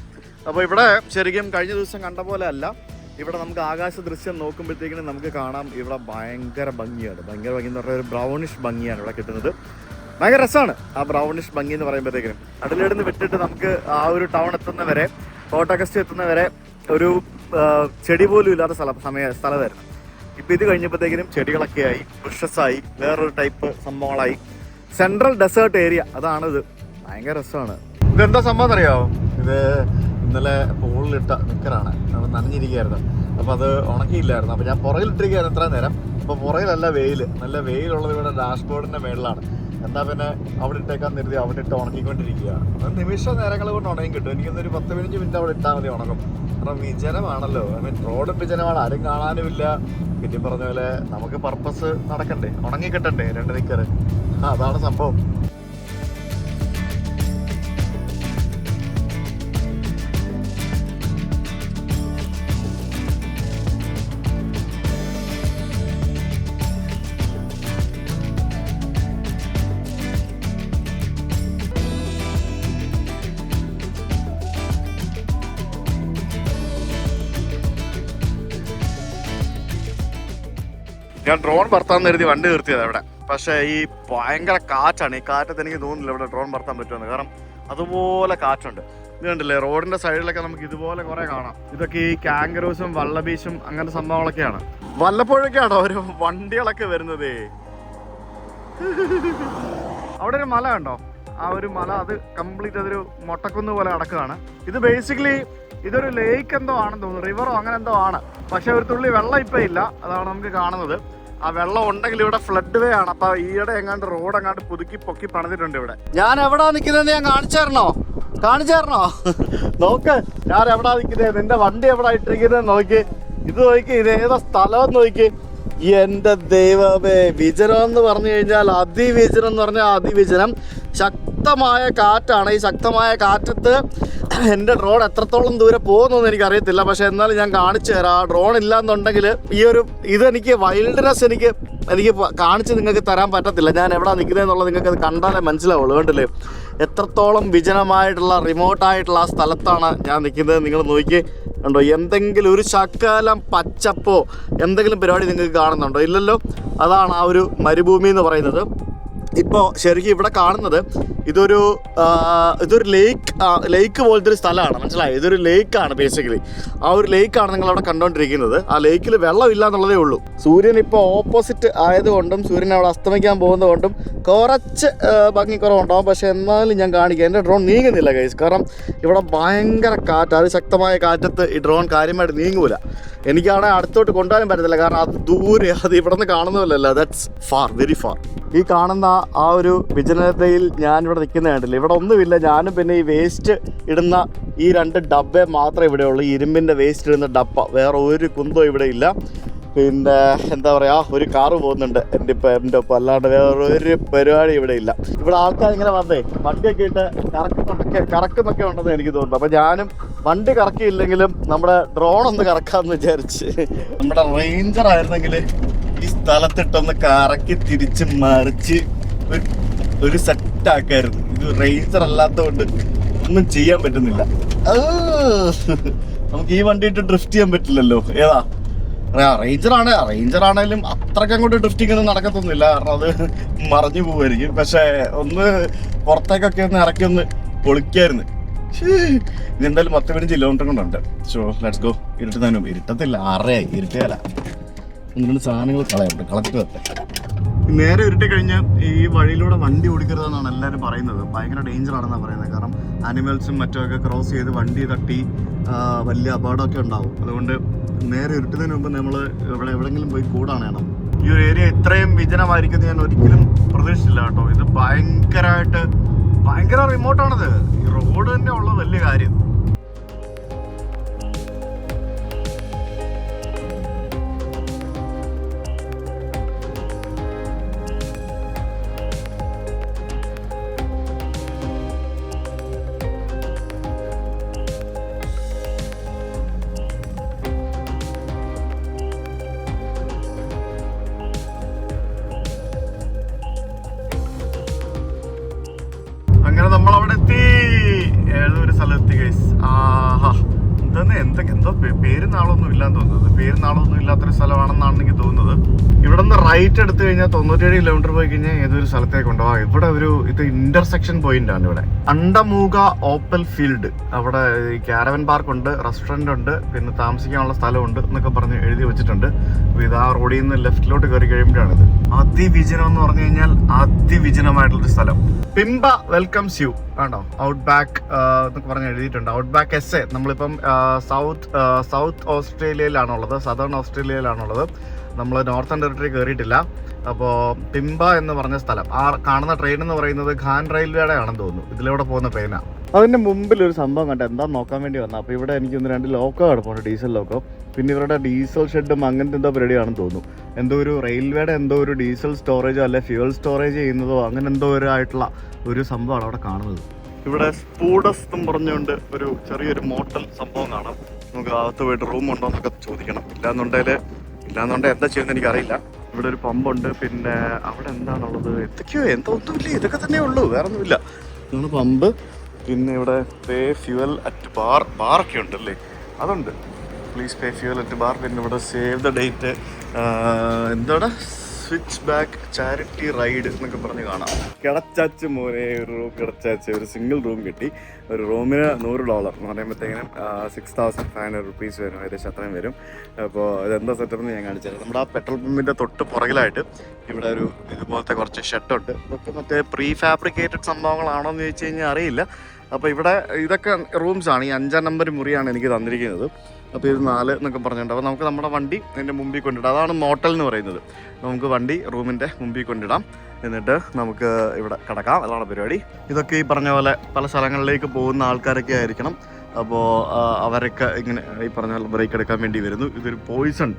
അപ്പോൾ ഇവിടെ ശരിക്കും കഴിഞ്ഞ ദിവസം കണ്ട പോലെ അല്ല. ഇവിടെ നമുക്ക് ആകാശ ദൃശ്യം നോക്കുമ്പോഴത്തേക്കിനും നമുക്ക് കാണാം ഇവിടെ ഭയങ്കര ഭംഗിയാണ്. ഭയങ്കര ഭംഗി എന്ന് പറഞ്ഞാൽ ഒരു ബ്രൗണിഷ് ഭംഗിയാണ് ഇവിടെ കിട്ടുന്നത്. ഭയങ്കര രസമാണ് ആ ബ്രൗണിഷ് ഭംഗി എന്ന് പറയുമ്പോഴത്തേക്കിനും. അഡലേഡിൽ വിട്ടിട്ട് നമുക്ക് ആ ഒരു ടൗൺ എത്തുന്നവരെ, പോർട്ട് ഓഗസ്റ്റ് എത്തുന്നവരെ ഒരു ചെടി പോലും ഇല്ലാത്ത സ്ഥലമായിരുന്നു. ഇപ്പം ഇത് കഴിഞ്ഞപ്പോഴത്തേക്കിനും ചെടികളൊക്കെ ആയി, ബുഷസായി, വേറൊരു ടൈപ്പ് സംഭവങ്ങളായി. സെൻട്രൽ ഡെസേർട്ട് ഏരിയ അതാണിത്. ഭയങ്കര രസമാണ്. ഇതെന്താ സംഭവം അറിയാമോ? ഇത് ഇന്നലെ പൂളിലിട്ട നിക്കറാണ്. അത് നനഞ്ഞിരിക്കുകയായിരുന്നു. അപ്പോൾ അത് ഉണക്കിയില്ലായിരുന്നു. അപ്പോൾ ഞാൻ പുറകിലിട്ടിരിക്കുകയായിരുന്നു ഇത്ര നേരം. അപ്പോൾ പുറകിലല്ല വെയിൽ, നല്ല വെയിലുള്ളത് ഇവിടെ ഡാഷ്ബോർഡിൻ്റെ മേളിലാണ്. എന്നാൽ പിന്നെ അവിടെ ഇട്ടേക്കാൻ നിർത്തി അവിടെ ഇട്ട് ഉണക്കിക്കൊണ്ടിരിക്കുകയാണ്. അത് നിമിഷ നേരങ്ങൾ കൊണ്ട് ഉണങ്ങി കിട്ടും. എനിക്കൊന്നൊരു 10-15 മിനിറ്റ് അവിടെ ഇട്ടാൽ മതി ഉണങ്ങും. കാരണം വിജനമാണല്ലോ. റോഡും വിജനമാണ്, ആരും കാണാനുമില്ല. പിന്നെ പറഞ്ഞ പോലെ നമുക്ക് പർപ്പസ് നടക്കണ്ടേ, ഉണങ്ങി കിട്ടണ്ടേ 2 നിക്കർ. അതാണ് സംഭവം. ഞാൻ ഡ്രോൺ പറത്താൻ കരുതി വണ്ടി നിർത്തിയത് അവിടെ. പക്ഷേ ഈ ഭയങ്കര കാറ്റാണ്. ഈ കാറ്റത്ത് എനിക്ക് തോന്നുന്നില്ല ഇവിടെ ഡ്രോൺ പറത്താൻ പറ്റുമെന്ന്. കാരണം അതുപോലെ കാറ്റുണ്ട്. ഇത് കണ്ടില്ലേ, റോഡിന്റെ സൈഡിലൊക്കെ നമുക്ക് ഇതുപോലെ കുറെ കാണാം. ഇതൊക്കെ ഈ കാങ്കറൂസും വള്ളബീച്ചും അങ്ങനത്തെ സംഭവങ്ങളൊക്കെയാണ്. വല്ലപ്പോഴൊക്കെയാണോ ഒരു വണ്ടികളൊക്കെ വരുന്നത്. അവിടെ ഒരു മല കണ്ടോ? ആ ഒരു മല, അത് കംപ്ലീറ്റ് അതൊരു മൊട്ടക്കുന്ന് പോലെ കിടക്കുകയാണ്. ഇത് ബേസിക്കലി ഇതൊരു ലേക്ക് എന്തോ ആണെന്ന് തോന്നുന്നു, റിവറോ അങ്ങനെ എന്തോ ആണ്. പക്ഷെ ഒരു തുള്ളി വെള്ളം ഇപ്പം ഇല്ല. അതാണ് നമുക്ക് കാണുന്നത്. ആ വെള്ളം ഉണ്ടെങ്കിൽ ഇവിടെ ഫ്ലഡ് വേ ആണ്. അപ്പൊ ഈയിടെ എങ്ങാണ്ട് റോഡ് എങ്ങാണ്ട് പുതുക്കി പൊക്കി പണിതിട്ടുണ്ട് ഇവിടെ. ഞാൻ എവിടാ നിൽക്കുന്നത് ഞാൻ കാണിച്ചു തരണോ? നോക്ക്, ഞാൻ എവിടാ നിൽക്കുന്നത്, നിന്റെ വണ്ടി എവിടാ ഇട്ടിരിക്കുന്നത് നോക്കി. ഇത് നോക്കി, ഇത് ഏതാ സ്ഥലം നോക്കി. എന്റെ ദൈവമേ, വിജനം എന്ന് പറഞ്ഞു കഴിഞ്ഞാൽ അതിവിജനം എന്ന് പറഞ്ഞാൽ അതിവിജനം. ശക്തമായ കാറ്റാണ്. ഈ ശക്തമായ കാറ്റത്ത് എൻ്റെ ഡ്രോൺ എത്രത്തോളം ദൂരെ പോകുന്നതെന്ന് എനിക്കറിയത്തില്ല. പക്ഷെ എന്നാലും ഞാൻ കാണിച്ചു തരാം. ആ ഡ്രോൺ ഇല്ലാന്നുണ്ടെങ്കിൽ ഇതെനിക്ക് വൈൽഡ്നെസ് എനിക്ക് കാണിച്ച് നിങ്ങൾക്ക് തരാൻ പറ്റത്തില്ല. ഞാൻ എവിടെ നിൽക്കുന്നതെന്നുള്ളത് നിങ്ങൾക്ക് അത് കണ്ടാലേ മനസ്സിലാവുള്ളൂ. കണ്ടില്ലേ, എത്രത്തോളം വിജനമായിട്ടുള്ള റിമോട്ടായിട്ടുള്ള ആ സ്ഥലത്താണ് ഞാൻ നിൽക്കുന്നത്. നിങ്ങൾ നോക്കി കണ്ടോ, എന്തെങ്കിലും ഒരു ശകലം പച്ചപ്പോ എന്തെങ്കിലും പരിപാടി നിങ്ങൾക്ക് കാണുന്നുണ്ടോ? ഇല്ലല്ലോ. അതാണ് ആ ഒരു മരുഭൂമി എന്ന് പറയുന്നത്. ഇപ്പോൾ ശരിക്കും ഇവിടെ കാണുന്നത് ഇതൊരു ലേക്ക് പോലത്തെ ഒരു സ്ഥലമാണ്. മനസ്സിലായി? ഇതൊരു ലേക്കാണ് ബേസിക്കലി. ആ ഒരു ലേക്കാണ് നിങ്ങളവിടെ കണ്ടുകൊണ്ടിരിക്കുന്നത്. ആ ലേക്കിൽ വെള്ളമില്ല എന്നുള്ളതേ ഉള്ളൂ. സൂര്യൻ ഇപ്പോൾ ഓപ്പോസിറ്റ് ആയതുകൊണ്ടും സൂര്യൻ അവിടെ അസ്തമിക്കാൻ പോകുന്നതുകൊണ്ടും കുറച്ച് ഭംഗിക്കുറവുണ്ടാവും. പക്ഷേ എന്നാലും ഞാൻ കാണിക്കാം. എൻ്റെ ഡ്രോൺ നീങ്ങുന്നില്ല ഗൈസ്. കാരണം ഇവിടെ ഭയങ്കര കാറ്റ്. അത് ശക്തമായ കാറ്റത്ത് ഈ ഡ്രോൺ കാര്യമായിട്ട് നീങ്ങൂല. എനിക്കാണെങ്കിൽ അടുത്തോട്ട് കൊണ്ടുപോകാൻ പറ്റത്തില്ല. കാരണം അത് ദൂരെ, അത് ഇവിടെ നിന്ന് കാണുന്നതല്ല. That's far, very far. ഈ കാണുന്ന ആ ഒരു വിജനതയിൽ ഞാനിവിടെ നിൽക്കുന്ന കണ്ടില്ല. ഇവിടെ ഒന്നുമില്ല. ഞാനും പിന്നെ ഈ വേസ്റ്റ് ഇടുന്ന ഈ 2 ഡബ്ബേ മാത്രമേ ഇവിടെ ഉള്ളൂ. ഇരുമ്പിൻ്റെ വേസ്റ്റ് ഇടുന്ന ഡബ്ബ. വേറെ ഒരു കുന്തോ ഇവിടെ ഇല്ല. പിന്നെ എന്താ പറയാ, ഒരു കാറ് പോകുന്നുണ്ട് എൻ്റെ ഒപ്പം. അല്ലാണ്ട് വേറൊരു പരിപാടി ഇവിടെ ഇല്ല. ഇവിടെ ആൾക്കാർ ഇങ്ങനെ വന്നേ വണ്ടിയൊക്കെ ഇട്ട് കറക്കുന്നൊക്കെ ഉണ്ടെന്ന് എനിക്ക് തോന്നുന്നു. അപ്പൊ ഞാനും വണ്ടി കറക്കിയില്ലെങ്കിലും നമ്മുടെ ഡ്രോൺ ഒന്ന് കറക്കാമെന്ന് വിചാരിച്ച്. നമ്മുടെ റേഞ്ചർ ആയിരുന്നെങ്കിൽ ഈ സ്ഥലത്തിട്ടൊന്ന് കറക്കി തിരിച്ച് മറിച്ച് ഒരു സെറ്റ് ആക്കായിരുന്നു. ഇത് റേഞ്ചർ അല്ലാത്തതുകൊണ്ട് ഒന്നും ചെയ്യാൻ പറ്റുന്നില്ല. നമുക്ക് ഈ വണ്ടി ഇട്ട് ഡ്രിഫ്റ്റ് ചെയ്യാൻ പറ്റില്ലല്ലോ. ഏതാ റേഞ്ചർ ആണെങ്കിലും അത്രയ്ക്ക് അങ്ങോട്ട് ഡ്രിഫ്റ്റിംഗ് ഒന്നും നടക്കത്തൊന്നുമില്ല, കാരണം അത് മറിഞ്ഞു പോവായിരിക്കും. പക്ഷെ ഒന്ന് പുറത്തേക്കൊക്കെ ഒന്ന് ഇറക്കി ഒന്ന് പൊളിക്കായിരുന്നു. ഇനി എന്തായാലും 10-15 കിലോമീറ്റർ കൊണ്ടുണ്ട്. So let's go. ഇരുട്ടത്തില്ല, 6 ഇരുട്ടുകാല. 1-2 സാധനങ്ങൾ കളക്ട് വരട്ടെ. നേരെ ഇരുട്ടി കഴിഞ്ഞ് ഈ വഴിയിലൂടെ വണ്ടി ഓടിക്കരുതെന്നാണ് എല്ലാവരും പറയുന്നത്. ഭയങ്കര ഡേഞ്ചർ ആണെന്നാണ് പറയുന്നത്. കാരണം ആനിമൽസും മറ്റുമൊക്കെ ക്രോസ് ചെയ്ത് വണ്ടി തട്ടി വലിയ അപകടമൊക്കെ ഉണ്ടാവും. അതുകൊണ്ട് നേരെ ഇരുട്ടുന്നതിന് മുമ്പ് നമ്മൾ എവിടെയെങ്കിലും പോയി കൂടാണ്. ഈ ഒരു ഏരിയ ഇത്രയും വിജനമായിരിക്കുന്നത് ഞാൻ ഒരിക്കലും പ്രതീക്ഷിച്ചില്ല കേട്ടോ. ഇത് ഭയങ്കര റിമോട്ടാണത്. ഈ റോഡ് തന്നെ ഉള്ള വലിയ കാര്യം. അങ്ങനെ നമ്മളവിടെ എത്തി. ഏതൊരു സ്ഥലത്ത് ഗൈസ്. ആഹാ, എന്തോ പേരുന്നാളൊന്നും ഇല്ലാന്ന് തോന്നുന്നത്. പേരുന്നാളൊന്നും ഇല്ലാത്തൊരു സ്ഥലമാണെന്നാണ് എനിക്ക് തോന്നുന്നത്. ഇവിടെ നിന്ന് റൈറ്റ് എടുത്തു കഴിഞ്ഞാൽ 97 കിലോമീറ്റർ പോയി കഴിഞ്ഞാൽ ഏതൊരു സ്ഥലത്തേക്ക് ഉണ്ടാവാം. ഇവിടെ ഇത് ഇന്റർസെക്ഷൻ പോയിന്റ് ആണ്. ഇവിടെ അണ്ടമൂഗ ഓപ്പൽ ഫീൽഡ്, അവിടെ ഈ ക്യാരവൻ പാർക്ക് ഉണ്ട്, റെസ്റ്റോറന്റ് ഉണ്ട്, പിന്നെ താമസിക്കാനുള്ള സ്ഥലമുണ്ട് എന്നൊക്കെ പറഞ്ഞ് എഴുതി വെച്ചിട്ടുണ്ട്. ഇത് ആ റോഡിൽ നിന്ന് ലെഫ്റ്റിലോട്ട് കയറി കഴിയുമ്പോഴാണിത്. അതിവിജനം എന്ന് പറഞ്ഞു കഴിഞ്ഞാൽ അതിവിജനമായിട്ടുള്ളൊരു സ്ഥലം. പിംബ വെൽക്കംസ് യു ആണോ, ഔട്ട് ബാക്ക് എന്നൊക്കെ പറഞ്ഞ് എഴുതിയിട്ടുണ്ട്. Out back S A. നമ്മളിപ്പം സൗത്ത് ഓസ്ട്രേലിയയിലാണുള്ളത്, സദേൺ ഓസ്ട്രേലിയയിലാണുള്ളത്. നമ്മൾ നോർത്തേൺ ടെറിട്ടറി കയറിയിട്ടില്ല. അപ്പോൾ പിംബ എന്ന് പറഞ്ഞ സ്ഥലം, ആ കാണുന്ന ട്രെയിൻ എന്ന് പറയുന്നത് ഖാൻ റെയിൽവേയുടെ ആണെന്ന് തോന്നുന്നു. ഇതിലൂടെ പോകുന്ന ട്രെയിനാണ്. അതിൻ്റെ മുമ്പിൽ ഒരു സംഭവം കണ്ട എന്താ നോക്കാൻ വേണ്ടി വന്നത്. അപ്പോൾ ഇവിടെ എനിക്ക് 2 ലോക്കോ കിടപ്പുണ്ട്, ഡീസൽ ലോക്കോ. പിന്നെ ഇവരുടെ ഡീസൽ ഷെഡും അങ്ങനത്തെ എന്തോ പരിപാടിയാണെന്ന് തോന്നുന്നു. എന്തോ ഒരു റെയിൽവേയുടെ എന്തോ ഒരു ഡീസൽ സ്റ്റോറേജോ അല്ലെ ഫ്യൂവൽ സ്റ്റോറേജ് ചെയ്യുന്നതോ അങ്ങനെ എന്തോ ആയിട്ടുള്ള ഒരു സംഭവമാണ് അവിടെ കാണുന്നത്. ഇവിടെ സ്പൂഡസ് എന്നും പറഞ്ഞുകൊണ്ട് ഒരു ചെറിയൊരു മോട്ടൽ സംഭവം കാണാം. നമുക്ക് അകത്ത് പോയിട്ട് റൂം ഉണ്ടോ എന്നൊക്കെ ചോദിക്കണം. ഇല്ലാന്നുണ്ടെങ്കിൽ എന്താ ചെയ്യുന്നത് എനിക്കറിയില്ല. ഇവിടെ ഒരു പമ്പുണ്ട്. പിന്നെ അവിടെ എന്താണുള്ളത്, ഒന്നുമില്ല, ഇതൊക്കെ തന്നെ ഉള്ളൂ, വേറെ ഒന്നുമില്ല. ഇതാണ് പമ്പ്. പിന്നെ ഇവിടെ പേ ഫ്യൂവൽ അറ്റ് ബാറൊക്കെ ഉണ്ടല്ലേ, അതുണ്ട്. Please pay fuel at bar. പിന്നെ ഇവിടെ സേവ് ദ ഡേറ്റ്, എന്താണ് സ്വിച്ച് ബാക്ക് ചാരിറ്റി റൈഡ് എന്നൊക്കെ പറഞ്ഞ് കാണാം. കിടച്ചാച്ച് മോനെ ഒരു റൂം കിടച്ചാച്ച്, ഒരു സിംഗിൾ റൂം കിട്ടി. ഒരു റൂമിന് $100 എന്ന് പറയുമ്പോഴത്തേക്കിനും 6500 rupees വരും, ഏകദേശം അത്രയും വരും. അപ്പോൾ ഇതെന്താ സെറ്റപ്പ് എന്ന് ഞാൻ കാണിച്ചത്. നമ്മുടെ ആ പെട്രോൾ പമ്പിൻ്റെ തൊട്ട് പുറകിലായിട്ട് ഇവിടെ ഒരു ഇതുപോലത്തെ കുറച്ച് ഷെഡുണ്ട്. ഇതൊക്കെ മറ്റേ പ്രീ ഫാബ്രിക്കേറ്റഡ് സംഭവങ്ങളാണോ എന്ന് ചോദിച്ചു കഴിഞ്ഞാൽ അറിയില്ല. അപ്പോൾ ഇവിടെ ഇതൊക്കെ റൂംസാണ്. ഈ 5ാം നമ്പർ മുറിയാണ് എനിക്ക് തന്നിരിക്കുന്നത്. അപ്പോൾ ഇത് 4 എന്നൊക്കെ പറഞ്ഞിട്ടുണ്ട്. അപ്പോൾ നമുക്ക് നമ്മുടെ വണ്ടി അതിൻ്റെ മുമ്പിൽ കൊണ്ടിടാം. അതാണ് മോട്ടൽ എന്ന് പറയുന്നത്. നമുക്ക് വണ്ടി റൂമിൻ്റെ മുമ്പിൽ കൊണ്ടിടാം, എന്നിട്ട് നമുക്ക് ഇവിടെ കിടക്കാം. അതാണ് പരിപാടി. ഇതൊക്കെ ഈ പറഞ്ഞ പോലെ പല സ്ഥലങ്ങളിലേക്ക് പോകുന്ന ആൾക്കാരൊക്കെ ആയിരിക്കണം. അപ്പോൾ അവരൊക്കെ ഇങ്ങനെ ഈ പറഞ്ഞ പോലെ ബ്രേക്ക് എടുക്കാൻ വേണ്ടി വരുന്നു. ഇതൊരു പോയിസൺ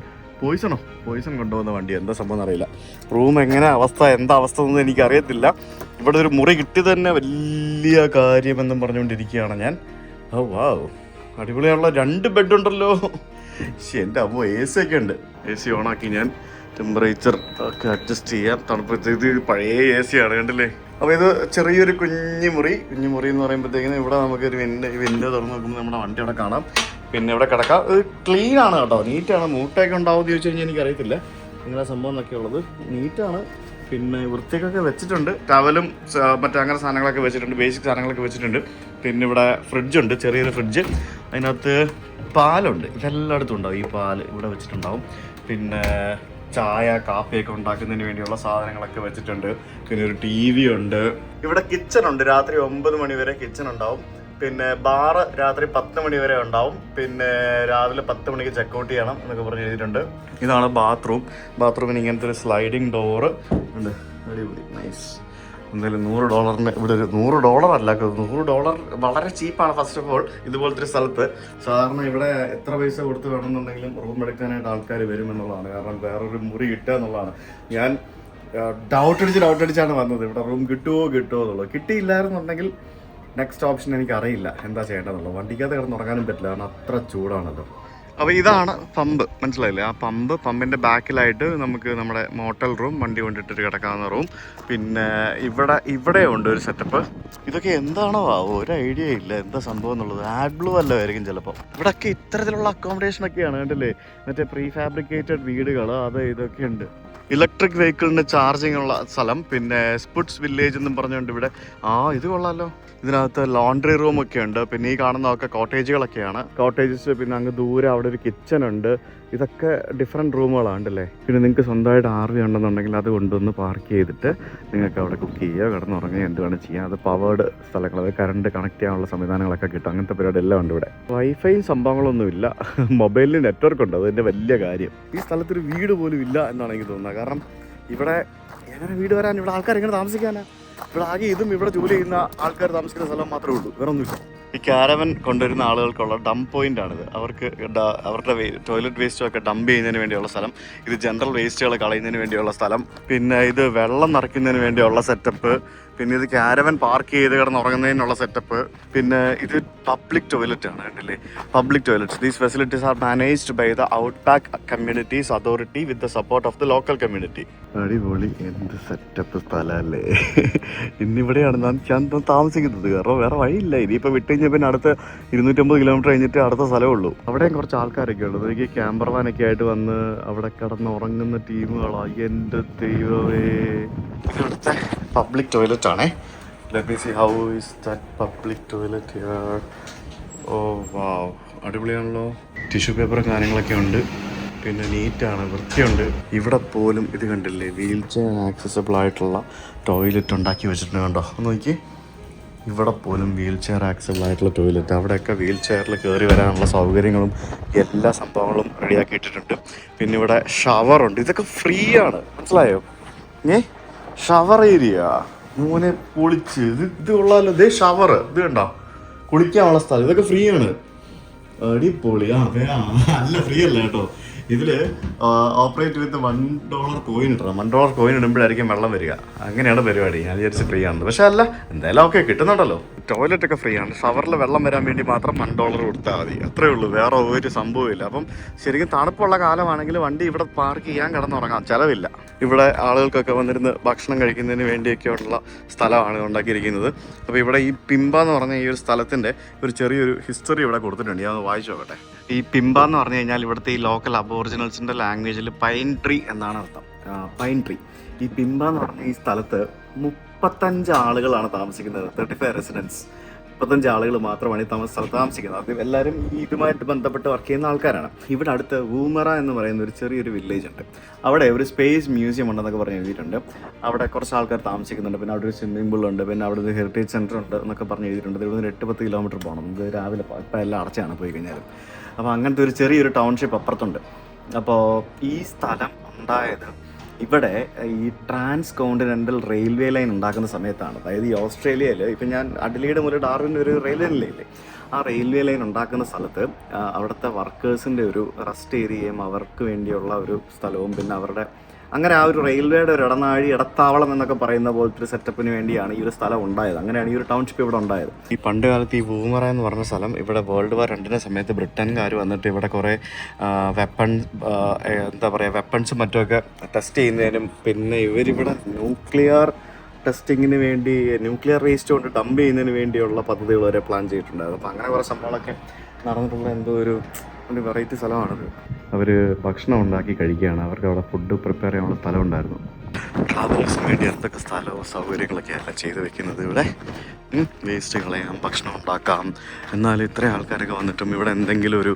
കൊണ്ടുപോകുന്ന വണ്ടി, എന്താ സംഭവം എന്നറിയില്ല. റൂം എന്താ അവസ്ഥ എന്നൊന്നും എനിക്കറിയത്തില്ല. ഇവിടെ ഒരു മുറി കിട്ടിയത് തന്നെ വലിയ കാര്യമെന്നും പറഞ്ഞുകൊണ്ടിരിക്കുകയാണ് ഞാൻ. ഓ വാവ്, അടിപൊളിയാണല്ലോ. 2 ബെഡുണ്ടല്ലോ. എൻ്റെ അമ്മ AC ഒക്കെ ഉണ്ട്. AC ഓണാക്കി ഞാൻ ടെമ്പറേച്ചർ ഒക്കെ അഡ്ജസ്റ്റ് ചെയ്യാം. തണുപ്പത്ത് ഇത് പഴയ AC ആണ്, കണ്ടില്ലേ. അപ്പോൾ ഇത് ചെറിയൊരു കുഞ്ഞു മുറി എന്ന് പറയുമ്പോഴത്തേക്കിനും ഇവിടെ നമുക്കൊരു വിൻഡോ തുറന്ന് നോക്കുമ്പോൾ നമ്മുടെ വണ്ടി അവിടെ കാണാം. പിന്നെ ഇവിടെ കിടക്കാം. ഇത് ക്ലീൻ ആണ് കേട്ടോ, നീറ്റാണ്. മൂട്ടയൊക്കെ ഉണ്ടാവുമെന്ന് ചോദിച്ചു കഴിഞ്ഞാൽ എനിക്കറിയത്തില്ല ഇങ്ങനെ സംഭവം എന്നൊക്കെ ഉള്ളത്. നീറ്റാണ്. പിന്നെ വൃത്തിക്കൊക്കെ വെച്ചിട്ടുണ്ട്. ടവലും മറ്റേ അങ്ങനെ സാധനങ്ങളൊക്കെ വെച്ചിട്ടുണ്ട്, ബേസിക് സാധനങ്ങളൊക്കെ വെച്ചിട്ടുണ്ട്. പിന്നെ ഇവിടെ ഫ്രിഡ്ജുണ്ട്, ചെറിയൊരു ഫ്രിഡ്ജ്. അതിനകത്ത് പാലുണ്ട്. ഇതെല്ലായിടത്തും ഉണ്ടാവും. ഈ പാല് ഇവിടെ വെച്ചിട്ടുണ്ടാവും. പിന്നെ ചായ കാപ്പിയൊക്കെ ഉണ്ടാക്കുന്നതിന് വേണ്ടിയുള്ള സാധനങ്ങളൊക്കെ വെച്ചിട്ടുണ്ട്. പിന്നെ ഒരു TV ഉണ്ട്. ഇവിടെ കിച്ചൺ ഉണ്ട്. രാത്രി 9 മണി വരെ കിച്ചൺ ഉണ്ടാവും. പിന്നെ ബാറ് രാത്രി 10 മണി വരെ ഉണ്ടാവും. പിന്നെ രാവിലെ 10 മണിക്ക് ചെക്കൗട്ട് ചെയ്യണം എന്നൊക്കെ പറഞ്ഞ് എഴുതിയിട്ടുണ്ട്. ഇതാണ് ബാത്റൂമിന് ഇങ്ങനത്തെ ഒരു സ്ലൈഡിങ് ഡോറ് ഉണ്ട്. അടിപൊളി, നൈസ്. എന്തായാലും $100 ഇവിടെ ഒരു $100 അല്ല, $100 വളരെ ചീപ്പാണ്. ഫസ്റ്റ് ഓഫ് ഓൾ ഇതുപോലത്തെ ഒരു സ്ഥലത്ത് സാധാരണ ഇവിടെ എത്ര പൈസ കൊടുത്ത് വേണമെന്നുണ്ടെങ്കിലും റൂം എടുക്കാനായിട്ട് ആൾക്കാർ വരുമെന്നുള്ളതാണ്. കാരണം വേറൊരു മുറി കിട്ടുക എന്നുള്ളതാണ്. ഞാൻ ഡൗട്ട് അടിച്ചാണ് വന്നത്, ഇവിടെ റൂം കിട്ടുമോ എന്നുള്ളത്. കിട്ടിയില്ലായിരുന്നുണ്ടെങ്കിൽ നെക്സ്റ്റ് ഓപ്ഷൻ എനിക്ക് അറിയില്ല എന്താ ചെയ്യേണ്ടതെന്നുള്ളത്. വണ്ടിക്കകത്ത് കിടന്നുറങ്ങാനും പറ്റില്ല, കാരണം അത്ര ചൂടാണല്ലോ. അപ്പോൾ ഇതാണ് പമ്പ്, മനസ്സിലായില്ലേ? ആ പമ്പിൻ്റെ ബാക്കിലായിട്ട് നമുക്ക് നമ്മുടെ മോട്ടൽ റൂം, വണ്ടി കൊണ്ടിട്ടിട്ട് കിടക്കാവുന്ന റൂം. പിന്നെ ഇവിടെ ഉണ്ട് ഒരു സെറ്റപ്പ്. ഇതൊക്കെ എന്താണോ ഒരു ഐഡിയ ഇല്ല എന്താ സംഭവം എന്നുള്ളത്. ആഡ്ബ്ലൂ വല്ലതായിരിക്കും ചിലപ്പോൾ. ഇവിടെയൊക്കെ ഇത്തരത്തിലുള്ള അക്കോമഡേഷനൊക്കെയാണ് കണ്ടില്ലേ, മറ്റേ പ്രീ ഫാബ്രിക്കേറ്റഡ് വീടുകൾ, അത് ഇതൊക്കെ ഉണ്ട്. ഇലക്ട്രിക് വെഹിക്കിളിന് ചാർജിങ് ഉള്ള സ്ഥലം. പിന്നെ സ്പുട്സ് വില്ലേജ് എന്നും പറഞ്ഞുകൊണ്ട് ഇവിടെ ഇത് കൊള്ളാമല്ലോ. ഇതിനകത്ത് ലോണ്ടറി റൂം ഒക്കെ ഉണ്ട്. പിന്നെ ഈ കാണുന്നതൊക്കെ കോട്ടേജുകളൊക്കെയാണ്. കോട്ടേജസ്. പിന്നെ അങ്ങ് ദൂരെ അവിടെ ഒരു കിച്ചൺ ഉണ്ട്. ഇതൊക്കെ ഡിഫറെൻറ്റ് റൂമുകളാണല്ലേ. പിന്നെ നിങ്ങൾക്ക് സ്വന്തമായിട്ട് RV ഉണ്ടെന്നുണ്ടെങ്കിൽ അത് കൊണ്ടുവന്ന് പാർക്ക് ചെയ്തിട്ട് നിങ്ങൾക്ക് അവിടെ കുക്ക് ചെയ്യുക, കിടന്നുറങ്ങുക, എന്ത് വേണം ചെയ്യാം. അത് പവേർഡ് സ്ഥലങ്ങൾ, അത് കറണ്ട് കണക്ട് ചെയ്യാനുള്ള സംവിധാനങ്ങളൊക്കെ കിട്ടും. അങ്ങനത്തെ പരിപാടി എല്ലാം ഉണ്ട് ഇവിടെ. വൈഫൈയും സംഭവങ്ങളൊന്നുമില്ല, മൊബൈലിന് നെറ്റ്വർക്ക് ഉണ്ട്, അതിൻ്റെ വലിയ കാര്യം. ഈ സ്ഥലത്തൊരു വീട് പോലും ഇല്ല എന്നാണ് എനിക്ക് തോന്നുന്നത്. കാരണം ഇവിടെ എങ്ങനെ വീട് വരാൻ, ഇവിടെ ആൾക്കാർ എങ്ങനെ താമസിക്കാനാ? ഇവിടെ ആകെ ഇതും ഇവിടെ ജോലി ചെയ്യുന്ന ആൾക്കാർ താമസിക്കുന്ന സ്ഥലം മാത്രമേ ഉള്ളൂ, വേറെ ഒന്നുമില്ല. ഈ കാരവൻ കൊണ്ടുവരുന്ന ആളുകൾക്കുള്ള ഡംപ് പോയിന്റ് ആണിത്. അവരുടെ ടോയ്ലറ്റ് വേസ്റ്റൊക്കെ ഡംപ് ചെയ്യുന്നതിന് വേണ്ടിയുള്ള സ്ഥലം. ഇത് ജനറൽ വേസ്റ്റുകൾ കളയുന്നതിന് വേണ്ടിയുള്ള സ്ഥലം. പിന്നെ ഇത് വെള്ളം നിറയ്ക്കുന്നതിന് വേണ്ടിയുള്ള സെറ്റപ്പ്. പിന്നെ ഇത് കാരവൻ പാർക്ക് ചെയ്ത് കിടന്നുറങ്ങുന്നതിനുള്ള സെറ്റപ്പ്. പിന്നെ ഇത് പബ്ലിക് ടോയ്ലറ്റ് ആണ്, കണ്ടില്ലേ? Public toilets. These facilities are managed by the outback communities authority with the support of the local community. അടിപൊളി, എന്ത് സെറ്റപ്പ് സ്ഥലമല്ലേ. ഇന്നിവിടെയാണ് ഞാൻ താമസിക്കുന്നത്, കാരണം വേറെ വഴിയില്ല. ഇനിയിപ്പോൾ വിട്ട് കഴിഞ്ഞാൽ പിന്നെ അടുത്ത 250 കിലോമീറ്റർ കഴിഞ്ഞിട്ട് അടുത്ത സ്ഥലമേ ഉള്ളൂ. അവിടെയും കുറച്ച് ആൾക്കാരൊക്കെ ഉള്ളത്. എനിക്ക് ക്യാമ്പർ വാനൊക്കെ ആയിട്ട് വന്ന് അവിടെ കിടന്ന് ഉറങ്ങുന്ന ടീമുകളാണ്. എൻ്റെ ദൈവമേ. ഇവിടുത്തെ പബ്ലിക് ടോയ്ലറ്റ് ആണേ. Let me see how is that public toilet here. Oh wow, അടിപൊളിയാണല്ലോ. ടിഷ്യൂ പേപ്പറും കാര്യങ്ങളൊക്കെ ഉണ്ട്. പിന്നെ നീറ്റാണ്, വൃത്തിയുണ്ട്. ഇവിടെ പോലും ഇത് കണ്ടില്ലേ, വീൽ ചെയർ ആക്സസബിൾ ആയിട്ടുള്ള ടോയ്ലറ്റ് ഉണ്ടാക്കി വെച്ചിട്ടുണ്ട്. കണ്ടോ, ഒന്ന് നോക്കി. ഇവിടെ പോലും വീൽ ചെയർ ആക്സസബിൾ ആയിട്ടുള്ള ടോയ്ലറ്റ്. അവിടെയൊക്കെ വീൽ ചെയറിൽ കയറി വരാനുള്ള സൗകര്യങ്ങളും എല്ലാ സംഭവങ്ങളും റെഡിയാക്കി ഇട്ടിട്ടുണ്ട്. പിന്നെ ഇവിടെ ഷവറുണ്ട്. ഇതൊക്കെ ഫ്രീ ആണ്, മനസ്സിലായോ? ഷവർ ഏരിയ മോനെ പൊളിച്ച്. ഇത് കൊള്ളാമല്ലോ. ഇതേ ഷവർ, ഇത് കണ്ടോ, കുളിക്കാനുള്ള സ്ഥലം. ഇതൊക്കെ ഫ്രീ ആണ്, അടിപൊളി. അല്ല, ഫ്രീ അല്ല കേട്ടോ. ഇതിൽ ഓപ്പറേറ്റ് വിത്ത് $1 കോയിൻ ഇടണം. $1 കോയിൻ ഇടുമ്പോഴായിരിക്കും വെള്ളം വരിക. അങ്ങനെയാണ് പരിപാടി. ഞാൻ വിചാരിച്ച് ഫ്രീ ആണെന്ന്. പക്ഷെ അല്ല, എന്തായാലും ഓക്കെ, കിട്ടുന്നുണ്ടല്ലോ. ടോയ്ലറ്റ് ഒക്കെ ഫ്രീ ആണ്. ഷവറിൽ വെള്ളം വരാൻ വേണ്ടി മാത്രം $1 കൊടുത്താൽ മതി, അത്രേ ഉള്ളൂ. വേറെ ഒരു സംഭവമില്ല. അപ്പം ശരിക്കും തണുപ്പുള്ള കാലമാണെങ്കിൽ വണ്ടി ഇവിടെ പാർക്ക് ചെയ്യാൻ കിടന്നുറങ്ങാം, ചിലവില്ല. ഇവിടെ ആളുകൾക്കൊക്കെ വന്നിരുന്ന് ഭക്ഷണം കഴിക്കുന്നതിന് വേണ്ടിയൊക്കെയുള്ള സ്ഥലമാണ് ഉണ്ടാക്കിയിരിക്കുന്നത്. അപ്പോൾ ഇവിടെ ഈ പിംബ എന്ന് പറഞ്ഞ ഈ ഒരു സ്ഥലത്തിൻ്റെ ഒരു ചെറിയൊരു ഹിസ്റ്ററി ഇവിടെ കൊടുത്തിട്ടുണ്ട്. ഞാൻ വായിച്ചു നോക്കട്ടെ. ഈ പിംബ എന്ന് പറഞ്ഞു കഴിഞ്ഞാൽ ഇവിടുത്തെ ഈ ലോക്കൽ അബോറിജിനൽസിൻ്റെ ലാംഗ്വേജിൽ പൈൻ ട്രീ എന്നാണ് അർത്ഥം. Pine tree. ഈ പിംബ എന്ന് പറഞ്ഞ ഈ സ്ഥലത്ത് 35 ആളുകളാണ് താമസിക്കുന്നത്. 35 റെസിഡൻസ്. 35 ആളുകൾ മാത്രമാണ് ഈ സ്ഥലത്ത് താമസിക്കുന്നത്. അത് എല്ലാവരും ഇതുമായിട്ട് ബന്ധപ്പെട്ട് വർക്ക് ചെയ്യുന്ന ആൾക്കാരാണ്. ഇവിടെ അടുത്ത് വൂമറ എന്ന് പറയുന്ന ഒരു ചെറിയൊരു വില്ലേജ് ഉണ്ട്. അവിടെ ഒരു സ്പേസ് മ്യൂസിയം ഉണ്ടെന്നൊക്കെ പറഞ്ഞ് എഴുതിയിട്ടുണ്ട്. അവിടെ കുറച്ച് ആൾക്കാർ താമസിക്കുന്നുണ്ട്. പിന്നെ അവിടെ ഒരു സ്വിമ്മിംഗ് പൂൾ ഉണ്ട്. പിന്നെ അവിടെ ഒരു ഹെറിറ്റേജ് സെൻറ്റർ ഉണ്ട് എന്നൊക്കെ പറഞ്ഞ് എഴുതിയിട്ടുണ്ട്. ഇവിടെ നിന്ന് 8-10 കിലോമീറ്റർ പോകണം. ഇത് രാവിലെ ഇപ്പം എല്ലാം അടച്ചാണ് പോയി കഴിഞ്ഞാൽ. അപ്പോൾ അങ്ങനത്തെ ഒരു ചെറിയൊരു ടൗൺഷിപ്പ് അപ്പുറത്തുണ്ട്. അപ്പോൾ ഈ സ്ഥലം ഉണ്ടായത് ഇവിടെ ഈ ട്രാൻസ് കോണ്ടിനെൻ്റൽ റെയിൽവേ ലൈൻ ഉണ്ടാക്കുന്ന സമയത്താണ്. അതായത് ഈ ഓസ്ട്രേലിയയിൽ ഇപ്പം ഞാൻ അഡ്ലീഡ് മുതൽ ഡാർവിൻ്റെ ഒരു റെയിൽവേ ലൈനില്ലേ, ആ റെയിൽവേ ലൈൻ ഉണ്ടാക്കുന്ന സ്ഥലത്ത് അവിടുത്തെ വർക്കേഴ്സിൻ്റെ ഒരു റെസ്റ്റ് ഏരിയയും അവർക്ക് വേണ്ടിയുള്ള ഒരു സ്ഥലവും പിന്നെ അവരുടെ അങ്ങനെ ആ ഒരു റെയിൽവേയുടെ ഒരു ഇടത്താവളം എന്നൊക്കെ പറയുന്ന പോലത്തെ ഒരു സെറ്റപ്പിന് വേണ്ടിയാണ് ഈ ഒരു സ്ഥലം ഉണ്ടായത്. അങ്ങനെയാണ് ഈ ഒരു ടൗൺഷിപ്പ് ഇവിടെ ഉണ്ടായത്. ഈ പണ്ട് കാലത്ത് ഈ വൂമറ എന്ന് പറഞ്ഞ സ്ഥലം ഇവിടെ World War II സമയത്ത് ബ്രിട്ടൻകാർ വന്നിട്ട് ഇവിടെ കുറേ വെപ്പൺസും മറ്റുമൊക്കെ ടെസ്റ്റ് ചെയ്യുന്നതിനും പിന്നെ ഇവരിവിടെ ന്യൂക്ലിയർ ടെസ്റ്റിങ്ങിന് വേണ്ടി ന്യൂക്ലിയർ വേസ്റ്റ് കൊണ്ട് ഡംപ് ചെയ്യുന്നതിന് വേണ്ടിയുള്ള പദ്ധതികൾ വരെ പ്ലാൻ ചെയ്തിട്ടുണ്ടായിരുന്നു. അപ്പോൾ അങ്ങനെ കുറേ സംഭവങ്ങളൊക്കെ നടന്നിട്ടുള്ള എന്തോ ഒരു വെറൈറ്റി സ്ഥലമാണത്. അവർ ഭക്ഷണം ഉണ്ടാക്കി കഴിക്കുകയാണ്. അവർക്ക് അവിടെ ഫുഡ് പ്രിപ്പയർ ചെയ്യാനുള്ള സ്ഥലം ഉണ്ടായിരുന്നു. ട്രാവലേഴ്സിന് വേണ്ടി എന്തൊക്കെ സ്ഥലവും സൗകര്യങ്ങളൊക്കെയല്ല ചെയ്ത് വെക്കുന്നത്. ഇവിടെ വേസ്റ്റ് കളയാം, ഭക്ഷണം ഉണ്ടാക്കാം. എന്നാൽ ഇത്രയും ആൾക്കാരൊക്കെ വന്നിട്ടും ഇവിടെ എന്തെങ്കിലും ഒരു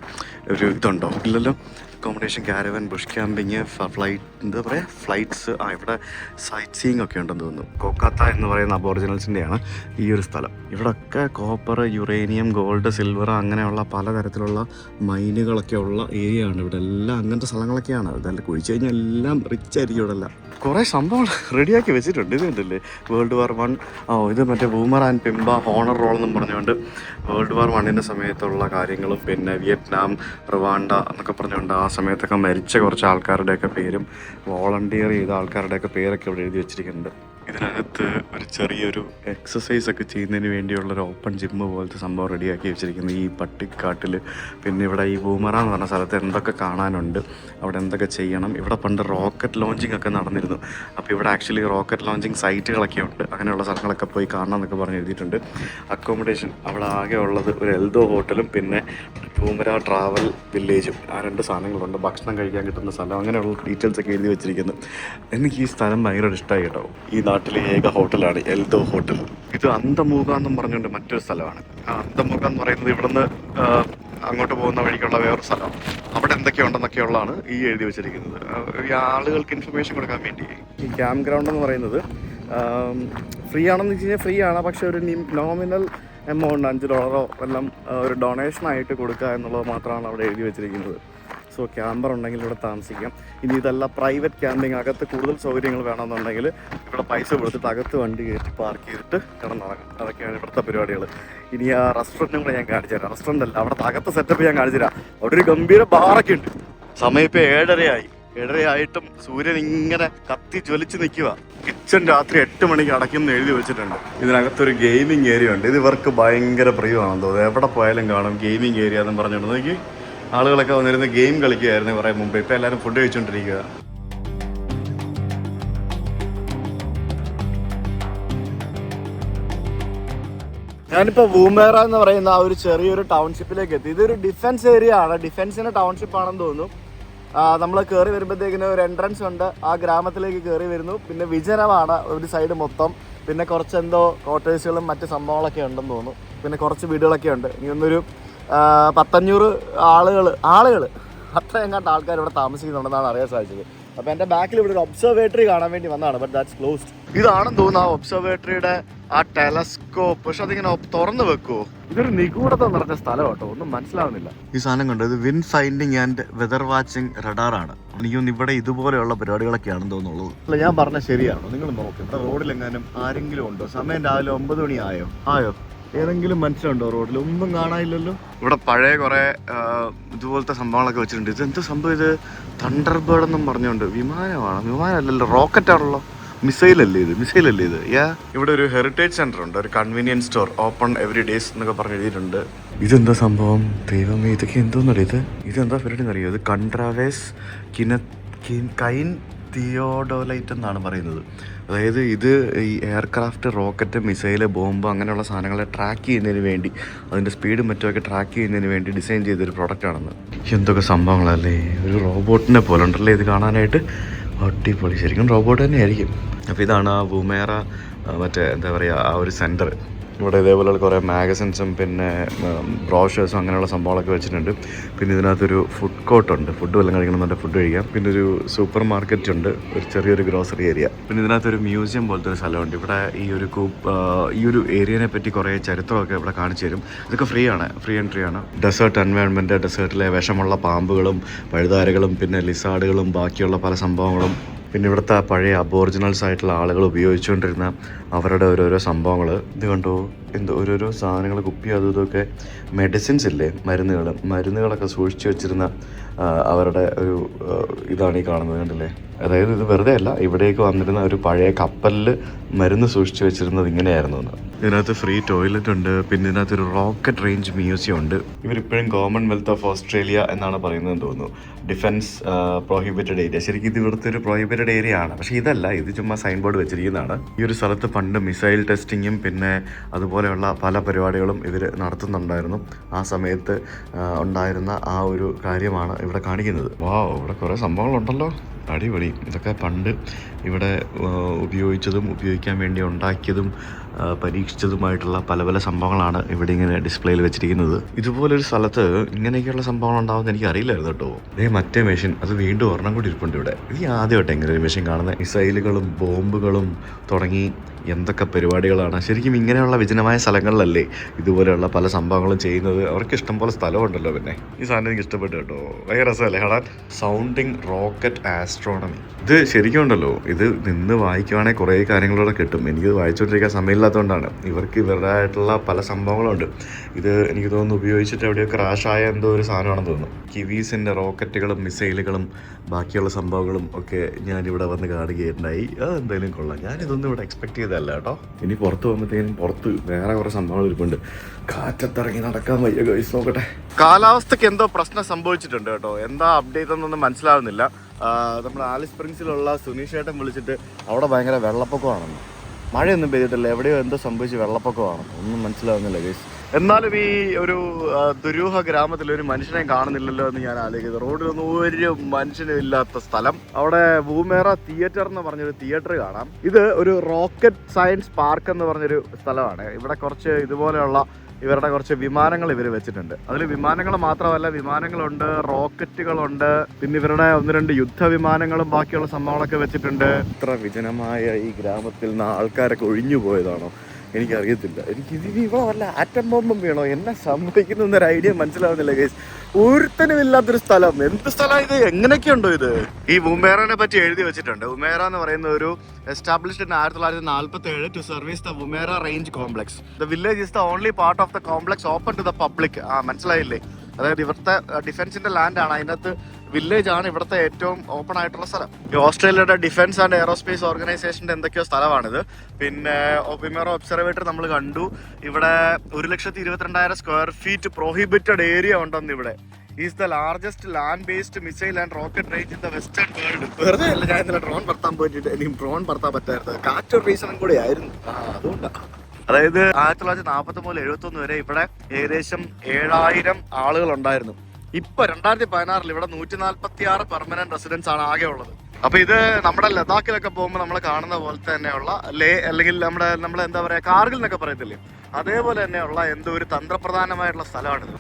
ഇതുണ്ടോ? ഇല്ലല്ലോ. Accommodation, caravan, Bush camping, flight, എന്താ പറയുക, ഫ്ലൈറ്റ്സ്. ഇവിടെ സൈറ്റ് സീയിങ് ഒക്കെ ഉണ്ടെന്ന് തോന്നുന്നു. കൊൽക്കത്ത എന്ന് പറയുന്ന അബോറിജിനൽസിൻ്റെയാണ് ഈ ഒരു സ്ഥലം. ഇവിടെയൊക്കെ കോപ്പർ, യുറേനിയം, ഗോൾഡ്, സിൽവർ അങ്ങനെയുള്ള പലതരത്തിലുള്ള മൈനുകളൊക്കെ ഉള്ള ഏരിയ ആണ്. ഇവിടെ എല്ലാം അങ്ങനത്തെ സ്ഥലങ്ങളൊക്കെയാണ്. ഇതെല്ലാം കുഴിച്ച് കഴിഞ്ഞാൽ എല്ലാം റിച്ച് ആയിരിക്കും. ഇവിടെ എല്ലാം കുറേ സംഭവങ്ങൾ റെഡിയാക്കി വെച്ചിട്ടുണ്ട്. ഇത് കണ്ടില്ലേ, World War I. ഇത് മറ്റേ ബൂമർ ആൻഡ് പിംബ ഹോണർ റോൾ എന്നും പറഞ്ഞുകൊണ്ട് World War I സമയത്തുള്ള കാര്യങ്ങളും പിന്നെ വിയറ്റ്നാം, റുവാണ്ട എന്നൊക്കെ പറഞ്ഞുകൊണ്ട് ആ സമയത്തൊക്കെ മരിച്ച കുറച്ച് ആൾക്കാരുടെയൊക്കെ പേരും വോളണ്ടിയർ ചെയ്ത ആൾക്കാരുടെയൊക്കെ പേരൊക്കെ ഇവിടെ എഴുതി വെച്ചിരിക്കുന്നുണ്ട്. ഇതിനകത്ത് ഒരു ചെറിയൊരു എക്സസൈസ് ഒക്കെ ചെയ്യുന്നതിന് വേണ്ടിയുള്ളൊരു ഓപ്പൺ ജിമ്മ് പോലത്തെ സംഭവം റെഡിയാക്കി വെച്ചിരിക്കുന്നത് ഈ പട്ടിക്കാട്ടിൽ. പിന്നെ ഇവിടെ ഈ ബൂമറ എന്ന് പറഞ്ഞ സ്ഥലത്ത് എന്തൊക്കെ കാണാനുണ്ട്, അവിടെ എന്തൊക്കെ ചെയ്യണം. ഇവിടെ പണ്ട് റോക്കറ്റ് ലോഞ്ചിങ് ഒക്കെ നടന്നിരുന്നു. അപ്പോൾ ഇവിടെ ആക്ച്വലി റോക്കറ്റ് ലോഞ്ചിങ് സൈറ്റുകളൊക്കെ ഉണ്ട്. അങ്ങനെയുള്ള സ്ഥലങ്ങളൊക്കെ പോയി കാണണം എന്നൊക്കെ പറഞ്ഞ് എഴുതിയിട്ടുണ്ട്. അക്കോമഡേഷൻ അവിടെ ആകെ ഉള്ളത് ഒരു എൽദോ ഹോട്ടലും പിന്നെ ബൂമറ ട്രാവൽ വില്ലേജും. ആ 2 സാധനങ്ങളുണ്ട്. ഭക്ഷണം കഴിക്കാൻ കിട്ടുന്ന സ്ഥലം, അങ്ങനെയുള്ള ഡീറ്റെയിൽസ് ഒക്കെ എഴുതി വെച്ചിരിക്കുന്നു. എനിക്ക് ഈ സ്ഥലം ഭയങ്കര ഇഷ്ടമായി കേട്ടോ. ഈ നാട്ടിലെ ഏക ഹോട്ടലാണ് എൽദോ ഹോട്ടൽ. ഇത് അന്തമൂക എന്നും പറഞ്ഞുകൊണ്ട് മറ്റൊരു സ്ഥലമാണ്. ആ അന്തമൂക എന്ന് പറയുന്നത് ഇവിടുന്ന് അങ്ങോട്ട് പോകുന്ന വഴിക്കുള്ള വേറൊരു സ്ഥലം. അവിടെ എന്തൊക്കെയുണ്ടെന്നൊക്കെയുള്ളതാണ് ഈ എഴുതി വെച്ചിരിക്കുന്നത്. ഈ ആളുകൾക്ക് ഇൻഫർമേഷൻ കൊടുക്കാൻ വേണ്ടി. ഈ ക്യാമ്പ് ഗ്രൗണ്ട് എന്ന് പറയുന്നത് ഫ്രീ ആണെന്ന് വെച്ച് കഴിഞ്ഞാൽ ഫ്രീ ആണ്. പക്ഷേ ഒരു നോമിനൽ എമൗണ്ട് $5 എല്ലാം ഒരു ഡൊണേഷനായിട്ട് കൊടുക്കുക എന്നുള്ളത് മാത്രമാണ് അവിടെ എഴുതി വെച്ചിരിക്കുന്നത്. സോ ക്യാമ്പർ ഉണ്ടെങ്കിൽ ഇവിടെ താമസിക്കാം. ഇനി ഇതല്ല പ്രൈവറ്റ് ക്യാമ്പിങ്, അകത്ത് കൂടുതൽ സൗകര്യങ്ങൾ വേണമെന്നുണ്ടെങ്കിൽ ഇവിടെ പൈസ കൊടുത്തിട്ട് അകത്ത് വണ്ടി കയറ്റി പാർക്ക് ചെയ്തിട്ട് കിടന്നിറങ്ങും. അതൊക്കെയാണ് ഇവിടുത്തെ പരിപാടികൾ. ഇനി ആ റെസ്റ്റോറൻറ്റും കൂടെ ഞാൻ കാണിച്ചു തരാം. റെസ്റ്റോറൻ്റ് അല്ല, അവിടുത്തെ അകത്ത് സെറ്റപ്പ് ഞാൻ കാണിച്ചു തരാം. അവിടെ ഒരു ഗംഭീര ബാറൊക്കെ ഉണ്ട്. സമയം ഇപ്പോൾ 7:30 7:30 സൂര്യൻ ഇങ്ങനെ കത്തി ജ്വലിച്ച് നിൽക്കുക. കിച്ചൺ രാത്രി 8 മണിക്ക് അടയ്ക്കുമെന്ന് എഴുതി വെച്ചിട്ടുണ്ട്. ഇതിനകത്തൊരു ഗെയിമിംഗ് ഏരിയ ഉണ്ട്. ഇത് ഇവർക്ക് ഭയങ്കര പ്രിയമാണെന്ന് തോന്നുന്നു. എവിടെ പോയാലും കാണും ഗെയിമിംഗ് ഏരിയ എന്നും പറഞ്ഞിട്ടുണ്ട്. നോക്കി ആളുകളൊക്കെ വന്നിരുന്ന് ഗെയിം കളിക്കുകയായിരുന്നു കുറേ മുമ്പ്. ഇപ്പം എല്ലാവരും ഫുഡ് കഴിച്ചുകൊണ്ടിരിക്കുക. ഞാനിപ്പോൾ വൂമേറ എന്ന് പറയുന്ന ആ ഒരു ചെറിയൊരു ടൗൺഷിപ്പിലേക്ക് എത്തി. ഇതൊരു ഡിഫൻസ് ഏരിയ ആണ്. ഡിഫൻസിൻ്റെ ടൗൺഷിപ്പ് ആണെന്ന് തോന്നുന്നു. നമ്മൾ കയറി വരുമ്പോഴത്തേക്കിന് ഒരു എൻട്രൻസ് ഉണ്ട്. ആ ഗ്രാമത്തിലേക്ക് കയറി വരുന്നു. പിന്നെ വിജനമാണ് ഒരു സൈഡ് മൊത്തം. പിന്നെ കുറച്ച് എന്തോ ക്വാർട്ടേഴ്സുകളും മറ്റ് സംഭവങ്ങളൊക്കെ ഉണ്ടെന്ന് തോന്നുന്നു. പിന്നെ കുറച്ച് വീടുകളൊക്കെ ഉണ്ട്. ഇനി ഒന്നൊരു 100-500 ആളുകൾ അത്രയെങ്ങാണ്ട് ആൾക്കാർ ഇവിടെ താമസിക്കുന്നുണ്ടെന്നാണ് അറിയാൻ സാധിച്ചത്. അപ്പോൾ എൻ്റെ ബാക്കിൽ ഇവിടെ ഒരു ഒബ്സർവേറ്ററി കാണാൻ വേണ്ടി വന്നതാണ്. But that's closed. ഇതാണെന്ന് തോന്നുന്നു ആ ഒബ്സർവേറ്ററിയുടെ ആ ടെലസ്കോപ്പ്. പക്ഷെ അതിങ്ങനെ തുറന്നു വെക്കുമോ? ഇതൊരു നിഗൂഢത നിറഞ്ഞ സ്ഥലം കേട്ടോ, ഒന്നും മനസ്സിലാവുന്നില്ല. ഈ സാധനം കണ്ടോ, ഇത് wind finding and weather watching റഡാറാണ്. എനിക്കൊന്ന് ഇവിടെ ഇതുപോലെയുള്ള പരിപാടികളൊക്കെയാണെന്ന് തോന്നുന്നുള്ളത്. അല്ല, ഞാൻ പറഞ്ഞ ശരിയാണോ? നിങ്ങൾ നോക്കും ഇവിടെ റോഡിലെങ്ങാനും ആരെങ്കിലും ഉണ്ടോ? സമയം രാവിലെ 9 മണി ആയോ? ഏതെങ്കിലും മനുഷ്യരുണ്ടോ റോഡിൽ? ഒന്നും കാണാനില്ലല്ലോ. ഇവിടെ പഴയ കുറേ ഇതുപോലത്തെ സംഭവങ്ങളൊക്കെ വെച്ചിട്ടുണ്ട്. ഇതെന്ത് സംഭവം? ഇത് തണ്ടർ ബേർഡ് എന്നും പറഞ്ഞുകൊണ്ട് വിമാനമല്ലല്ലോ, റോക്കറ്റാണല്ലോ. മിസൈലല്ലേ ഇത്? ഇവിടെ ഒരു ഹെറിറ്റേജ് സെന്റർ ഉണ്ട്, ഒരു convenience store, open every days എന്നൊക്കെ പറഞ്ഞ് എഴുതിയിട്ടുണ്ട്. ഇതെന്താ സംഭവം? ദൈവമേ, ഇതൊക്കെ എന്തോന്നറിയത്? ഇതെന്താ പരിപാടി എന്നറിയോ? ഇത് കൺട്രാവേസ് കൈൻ തിയോഡോലൈറ്റ് എന്നാണ് പറയുന്നത്. അതായത് ഇത് ഈ എയർക്രാഫ്റ്റ്, റോക്കറ്റ്, മിസൈല്, ബോംബ് അങ്ങനെയുള്ള സാധനങ്ങളെ ട്രാക്ക് ചെയ്യുന്നതിന് വേണ്ടി, അതിൻ്റെ സ്പീഡും മറ്റുമൊക്കെ ട്രാക്ക് ചെയ്യുന്നതിന് വേണ്ടി ഡിസൈൻ ചെയ്തൊരു പ്രൊഡക്റ്റാണെന്ന്. എന്തൊക്കെ സംഭവങ്ങളല്ലേ! ഒരു റോബോട്ടിനെ പോലെ ഉണ്ടല്ലേ ഇത് കാണാനായിട്ട്. അടിപൊളി, ശരിക്കും റോബോട്ട് തന്നെ ആയിരിക്കും. അപ്പോൾ ഇതാണ് ആ വൂമേറ മറ്റേ എന്താ പറയുക ആ ഒരു സെൻറ്റർ. ഇവിടെ ഇതേപോലെയുള്ള കുറേ മാഗസിൻസും പിന്നെ ബ്രോഷേഴ്സും അങ്ങനെയുള്ള സംഭവങ്ങളൊക്കെ വെച്ചിട്ടുണ്ട്. പിന്നെ ഇതിനകത്തൊരു ഫുഡ് കോർട്ടുണ്ട്. ഫുഡ് വല്ലതും കഴിക്കണമെന്നുണ്ടെങ്കിൽ ഫുഡ് കഴിക്കാം. പിന്നെ ഒരു സൂപ്പർ മാർക്കറ്റ് ഉണ്ട്, ഒരു ചെറിയൊരു ഗ്രോസറി ഏരിയ. പിന്നെ ഇതിനകത്തൊരു മ്യൂസിയം പോലത്തെ ഒരു സ്ഥലമുണ്ട്. ഇവിടെ ഈ ഒരു ഏരിയനെ പറ്റി കുറേ ചരിത്രമൊക്കെ ഇവിടെ കാണിച്ചു തരും. ഇതൊക്കെ ഫ്രീ എൻട്രി ആണ്. ഡെസേർട്ട് എൻവയോൺമെൻറ്റ്, ഡെസേർട്ടിലെ വിഷമുള്ള പാമ്പുകളും പഴുതാരകളും പിന്നെ ലിസാർഡുകളും ബാക്കിയുള്ള പല സംഭവങ്ങളും, പിന്നെ ഇവിടുത്തെ പഴയ അബോറിജിനൽസ് ആയിട്ടുള്ള ആളുകൾ ഉപയോഗിച്ചുകൊണ്ടിരുന്ന അവരുടെ ഓരോരോ സംഭവങ്ങൾ. ഇത് കണ്ടോ, എന്തോ ഓരോരോ സാധനങ്ങൾ, കുപ്പി അതും ഇതൊക്കെ മെഡിസിൻസ് ഇല്ലേ, മരുന്നുകളൊക്കെ സൂക്ഷിച്ചു വെച്ചിരുന്ന അവരുടെ ഒരു ഇതാണ് ഈ കാണുന്നത്, കണ്ടില്ലേ? അതായത് ഇത് വെറുതെ അല്ല, ഇവിടേക്ക് വന്നിരുന്ന ഒരു പഴയ കപ്പലിൽ മരുന്ന് സൂക്ഷിച്ചു വെച്ചിരുന്നത് ഇങ്ങനെയായിരുന്നു എന്ന്. ഇതിനകത്ത് ഫ്രീ ടോയ്ലറ്റ് ഉണ്ട്. പിന്നെ ഇതിനകത്തൊരു റോക്കറ്റ് റേഞ്ച് മ്യൂസിയം ഉണ്ട്. ഇവരിപ്പോഴും കോമൺവെൽത്ത് ഓഫ് ഓസ്ട്രേലിയ എന്നാണ് പറയുന്നതെന്ന് തോന്നുന്നു. Defence prohibited area. ശരിക്കും ഇത് ഇവിടുത്തെ ഒരു പ്രോഹിബിറ്റഡ് ഏരിയ ആണ്. പക്ഷേ ഇതല്ല, ഇത് ചുമ്മാ സൈൻ ബോർഡ് വെച്ചിരിക്കുന്നതാണ്. ഈ ഒരു സ്ഥലത്ത് പണ്ട് മിസൈൽ ടെസ്റ്റിങ്ങും പിന്നെ അതുപോലെയുള്ള പല പരിപാടികളും ഇവർ നടത്തുന്നുണ്ടായിരുന്നു. ആ സമയത്ത് ഉണ്ടായിരുന്ന ആ ഒരു കാര്യമാണ് ഇവിടെ കാണിക്കുന്നത്. വാവ്, ഇവിടെ കുറേ സംഭവങ്ങളുണ്ടല്ലോ. അടിപൊളി. ഇതൊക്കെ പണ്ട് ഇവിടെ ഉപയോഗിച്ചതും ഉപയോഗിക്കാൻ വേണ്ടി ഉണ്ടാക്കിയതും പരീക്ഷിച്ചതുമായിട്ടുള്ള പല പല സംഭവങ്ങളാണ് ഇവിടെ ഇങ്ങനെ ഡിസ്പ്ലേയിൽ വെച്ചിരിക്കുന്നത്. ഇതുപോലൊരു സ്ഥലത്ത് ഇങ്ങനെയൊക്കെയുള്ള സംഭവങ്ങൾ ഉണ്ടാവുമെന്ന് എനിക്ക് അറിയില്ലായിരുന്നു കേട്ടോ. മറ്റേ മെഷീൻ അത് വീണ്ടും ഒരെണ്ണം കൂടി ഇരിപ്പുണ്ട് ഇവിടെ. ഇത് ആദ്യമായിട്ട് എങ്ങനെ ഒരു മെഷീൻ കാണുന്നത്. മിസൈലുകളും ബോംബുകളും തുടങ്ങി എന്തൊക്കെ പരിപാടികളാണ്. ശരിക്കും ഇങ്ങനെയുള്ള വിജനമായ സ്ഥലങ്ങളിലല്ലേ ഇതുപോലെയുള്ള പല സംഭവങ്ങളും ചെയ്യുന്നത്. അവർക്ക് ഇഷ്ടംപോലെ സ്ഥലമുണ്ടല്ലോ. പിന്നെ ഈ സാധനം എനിക്ക് ഇഷ്ടപ്പെട്ടു കേട്ടോ. ഭയങ്കര രസമല്ലേ കാണാൻ. Sounding rocket astronomy. ഇത് ശരിക്കും ഉണ്ടല്ലോ, ഇത് നിന്ന് വായിക്കുവാണെങ്കിൽ കുറേ കാര്യങ്ങളൂടെ കിട്ടും. എനിക്കിത് വായിച്ചുകൊണ്ടിരിക്കാൻ സമയമില്ലാത്തതുകൊണ്ടാണ്. ഇവർക്ക് ഇവരുടേതായിട്ടുള്ള പല സംഭവങ്ങളുണ്ട്. ഇത് എനിക്ക് തോന്നുന്നു ഉപയോഗിച്ചിട്ട് എവിടെയോ ക്രാഷായ എന്തോ ഒരു സാധനമാണെന്ന് തോന്നുന്നു. കിവീസിൻ്റെ റോക്കറ്റുകളും മിസൈലുകളും ബാക്കിയുള്ള സംഭവങ്ങളും ഒക്കെ ഞാനിവിടെ വന്ന് കാണുകയുണ്ടായി. അതെന്തായാലും കൊള്ളാം. ഞാനിതൊന്നും ഇവിടെ എക്സ്പെക്ട് ചെയ്തല്ല കേട്ടോ. ഇനി പുറത്ത് പോകുമ്പോഴത്തേനും പുറത്ത് വേറെ കുറേ സംഭവങ്ങൾ ഇരിപ്പുണ്ട്. കാറ്റത്തിറങ്ങി നടക്കാൻ വയ്യ ഗൈസ്. നോക്കട്ടെ. കാലാവസ്ഥയ്ക്ക് എന്തോ പ്രശ്നം സംഭവിച്ചിട്ടുണ്ട് കേട്ടോ. എന്താ അപ്ഡേറ്റ് എന്നൊന്നും മനസ്സിലാവുന്നില്ല. നമ്മൾ ആലിസ് സ്പ്രിങ്സിലുള്ള സുനീഷേട്ടൻ വിളിച്ചിട്ട് അവിടെ ഭയങ്കര വെള്ളപ്പൊക്കമാണെന്ന്. മഴയൊന്നും പെയ്തിട്ടില്ല, എവിടെയോ എന്തോ സംഭവിച്ച് വെള്ളപ്പൊക്കമാണെന്ന്. ഒന്നും മനസ്സിലാവുന്നില്ല ഗൈസ്. എന്നാലും ഈ ഒരു ദുരൂഹ ഗ്രാമത്തിൽ ഒരു മനുഷ്യനെ കാണുന്നില്ലല്ലോ എന്ന് ഞാൻ ആലോചിക്കുന്നത്. റോഡിലൊന്നും ഒരു മനുഷ്യനും ഇല്ലാത്ത സ്ഥലം. അവിടെ വൂമേറ തിയേറ്റർ എന്ന് പറഞ്ഞൊരു തിയേറ്റർ കാണാം. ഇത് ഒരു റോക്കറ്റ് സയൻസ് പാർക്ക് എന്ന് പറഞ്ഞൊരു സ്ഥലമാണ്. ഇവിടെ കുറച്ച് ഇതുപോലെയുള്ള ഇവരുടെ കുറച്ച് വിമാനങ്ങൾ ഇവർ വെച്ചിട്ടുണ്ട്. അതിൽ വിമാനങ്ങൾ മാത്രമല്ല, വിമാനങ്ങളുണ്ട്, റോക്കറ്റുകളുണ്ട്, പിന്നെ ഇവരുടെ 1-2 യുദ്ധവിമാനങ്ങളും ബാക്കിയുള്ള സംഭവങ്ങളൊക്കെ വെച്ചിട്ടുണ്ട്. ഇത്ര വിജനമായ ഈ ഗ്രാമത്തിൽ നിന്ന് ആൾക്കാരൊക്കെ ഒഴിഞ്ഞു പോയതാണോ എനിക്കറിയത്തില്ല. എനിക്ക് ഇവിടെ വല്ല ആറ്റം ബോംബും വീണോ, എന്നെ സംഭവിക്കുന്നു എന്നൊരു ഐഡിയ മനസ്സിലാവുന്നില്ല ഗൈസ്. ഒരുത്തനും ഇല്ലാത്തൊരു സ്ഥലം. എന്ത് സ്ഥലം ഇത്? എങ്ങനെയൊക്കെയുണ്ടോ ഇത്? ഈ വുമേറനെ പറ്റി എഴുതി വെച്ചിട്ടുണ്ട്. വുമേറ എന്ന് പറയുന്ന ഒരു established in 1947 to service the Woomera range complex. The village is the only part of the complex open to the public. മനസ്സിലായില്ലേ? അതായത് ഇവിടുത്തെ ഡിഫൻസിന്റെ ലാൻഡാണ്. അതിനകത്ത് വില്ലേജ് ആണ് ഇവിടുത്തെ ഏറ്റവും ഓപ്പൺ ആയിട്ടുള്ള സ്ഥലം. ഈ ഓസ്ട്രേലിയയുടെ ഡിഫൻസ് ആൻഡ് എയറോസ്പേസ് ഓർഗനൈസേഷന്റെ എന്തൊക്കെയോ സ്ഥലമാണിത്. പിന്നെ വിമേറ ഒബ്സർവേറ്ററി നമ്മൾ കണ്ടു. ഇവിടെ 1,22,000 സ്ക്വയർ ഫീറ്റ് പ്രോഹിബിറ്റഡ് ഏരിയ ഉണ്ടെന്ന്. ഇവിടെ is the largest land based missile and rocket range in the western world. വെറുതെ അല്ല ഞാൻ ഇന്നലെ ഡ്രോൺ പറത്താൻ പോയിട്ട് എനിക്ക് ഡ്രോൺ പറത്താൻ പറ്റായിരുന്നത്. കാറ്റ് റീസണും കൂടെ ആയിരുന്നു. അതുകൊണ്ടാണ്. അതായത് 1940 മുതൽ 71 വരെ ഇവിടെ ഏകദേശം 7,000 ആളുകൾ ഉണ്ടായിരുന്നു. ഇപ്പൊ 2016 ഇവിടെ 146 പെർമനന്റ് റെസിഡൻസ് ആണ് ആകെ ഉള്ളത്. അപ്പൊ ഇത് നമ്മുടെ ലഡാക്കിലൊക്കെ പോകുമ്പോൾ നമ്മൾ കാണുന്ന പോലെ തന്നെയുള്ള അല്ലെങ്കിൽ നമ്മുടെ എന്താ പറയാ, കാർഗിൽ എന്നൊക്കെ പറയത്തില്ലേ, അതേപോലെ തന്നെയുള്ള എന്തോ ഒരു തന്ത്രപ്രധാനമായിട്ടുള്ള സ്ഥലമാണിത്.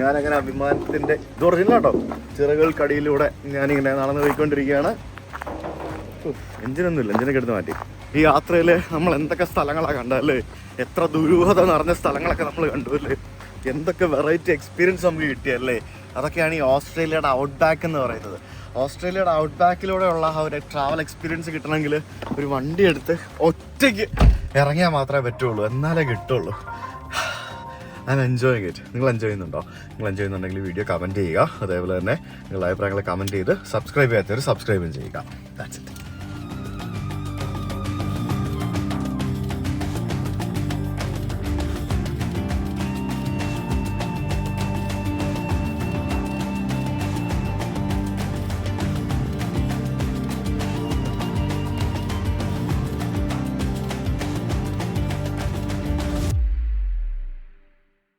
ഞാനങ്ങനെ വിമാനത്തിന്റെ ഇത് ഒറിജിനൽ കേട്ടോ, ചിറകുകൾക്കടിയിലൂടെ ഞാനിങ്ങനെ നടന്നു പോയിക്കൊണ്ടിരിക്കുകയാണ്. എഞ്ചിനൊന്നുമില്ല, എഞ്ചിനൊക്കെ എടുത്ത് മാറ്റി. ഈ യാത്രയിൽ നമ്മൾ എന്തൊക്കെ സ്ഥലങ്ങളാണ് കണ്ടല്ലേ, എത്ര ദുരൂഹത നിറഞ്ഞ സ്ഥലങ്ങളൊക്കെ നമ്മൾ കണ്ടു അല്ലേ, എന്തൊക്കെ വെറൈറ്റി എക്സ്പീരിയൻസ് നമുക്ക് കിട്ടിയല്ലേ. അതൊക്കെയാണ് ഈ ഓസ്ട്രേലിയയുടെ ഔട്ട് ബാക്ക് എന്ന് പറയുന്നത്. ഓസ്ട്രേലിയയുടെ ഔട്ട് ബാക്കിലൂടെയുള്ള ആ ഒരു ട്രാവൽ എക്സ്പീരിയൻസ് കിട്ടണമെങ്കിൽ ഒരു വണ്ടി എടുത്ത് ഒറ്റയ്ക്ക് ഇറങ്ങിയാൽ മാത്രമേ പറ്റുള്ളൂ, എന്നാലേ കിട്ടുള്ളൂ. I am enjoying it. നിങ്ങൾ എൻജോയ് ചെയ്യുന്നുണ്ടോ? നിങ്ങൾ എൻജോയ് ചെയ്യുന്നുണ്ടെങ്കിൽ വീഡിയോ കമൻറ്റ് ചെയ്യുക. അതേപോലെ തന്നെ നിങ്ങളുടെ അഭിപ്രായങ്ങൾ കമൻറ്റ് ചെയ്ത് സബ്സ്ക്രൈബ് ചെയ്യാത്തവർ സബ്സ്ക്രൈബും ചെയ്യുക. That's it.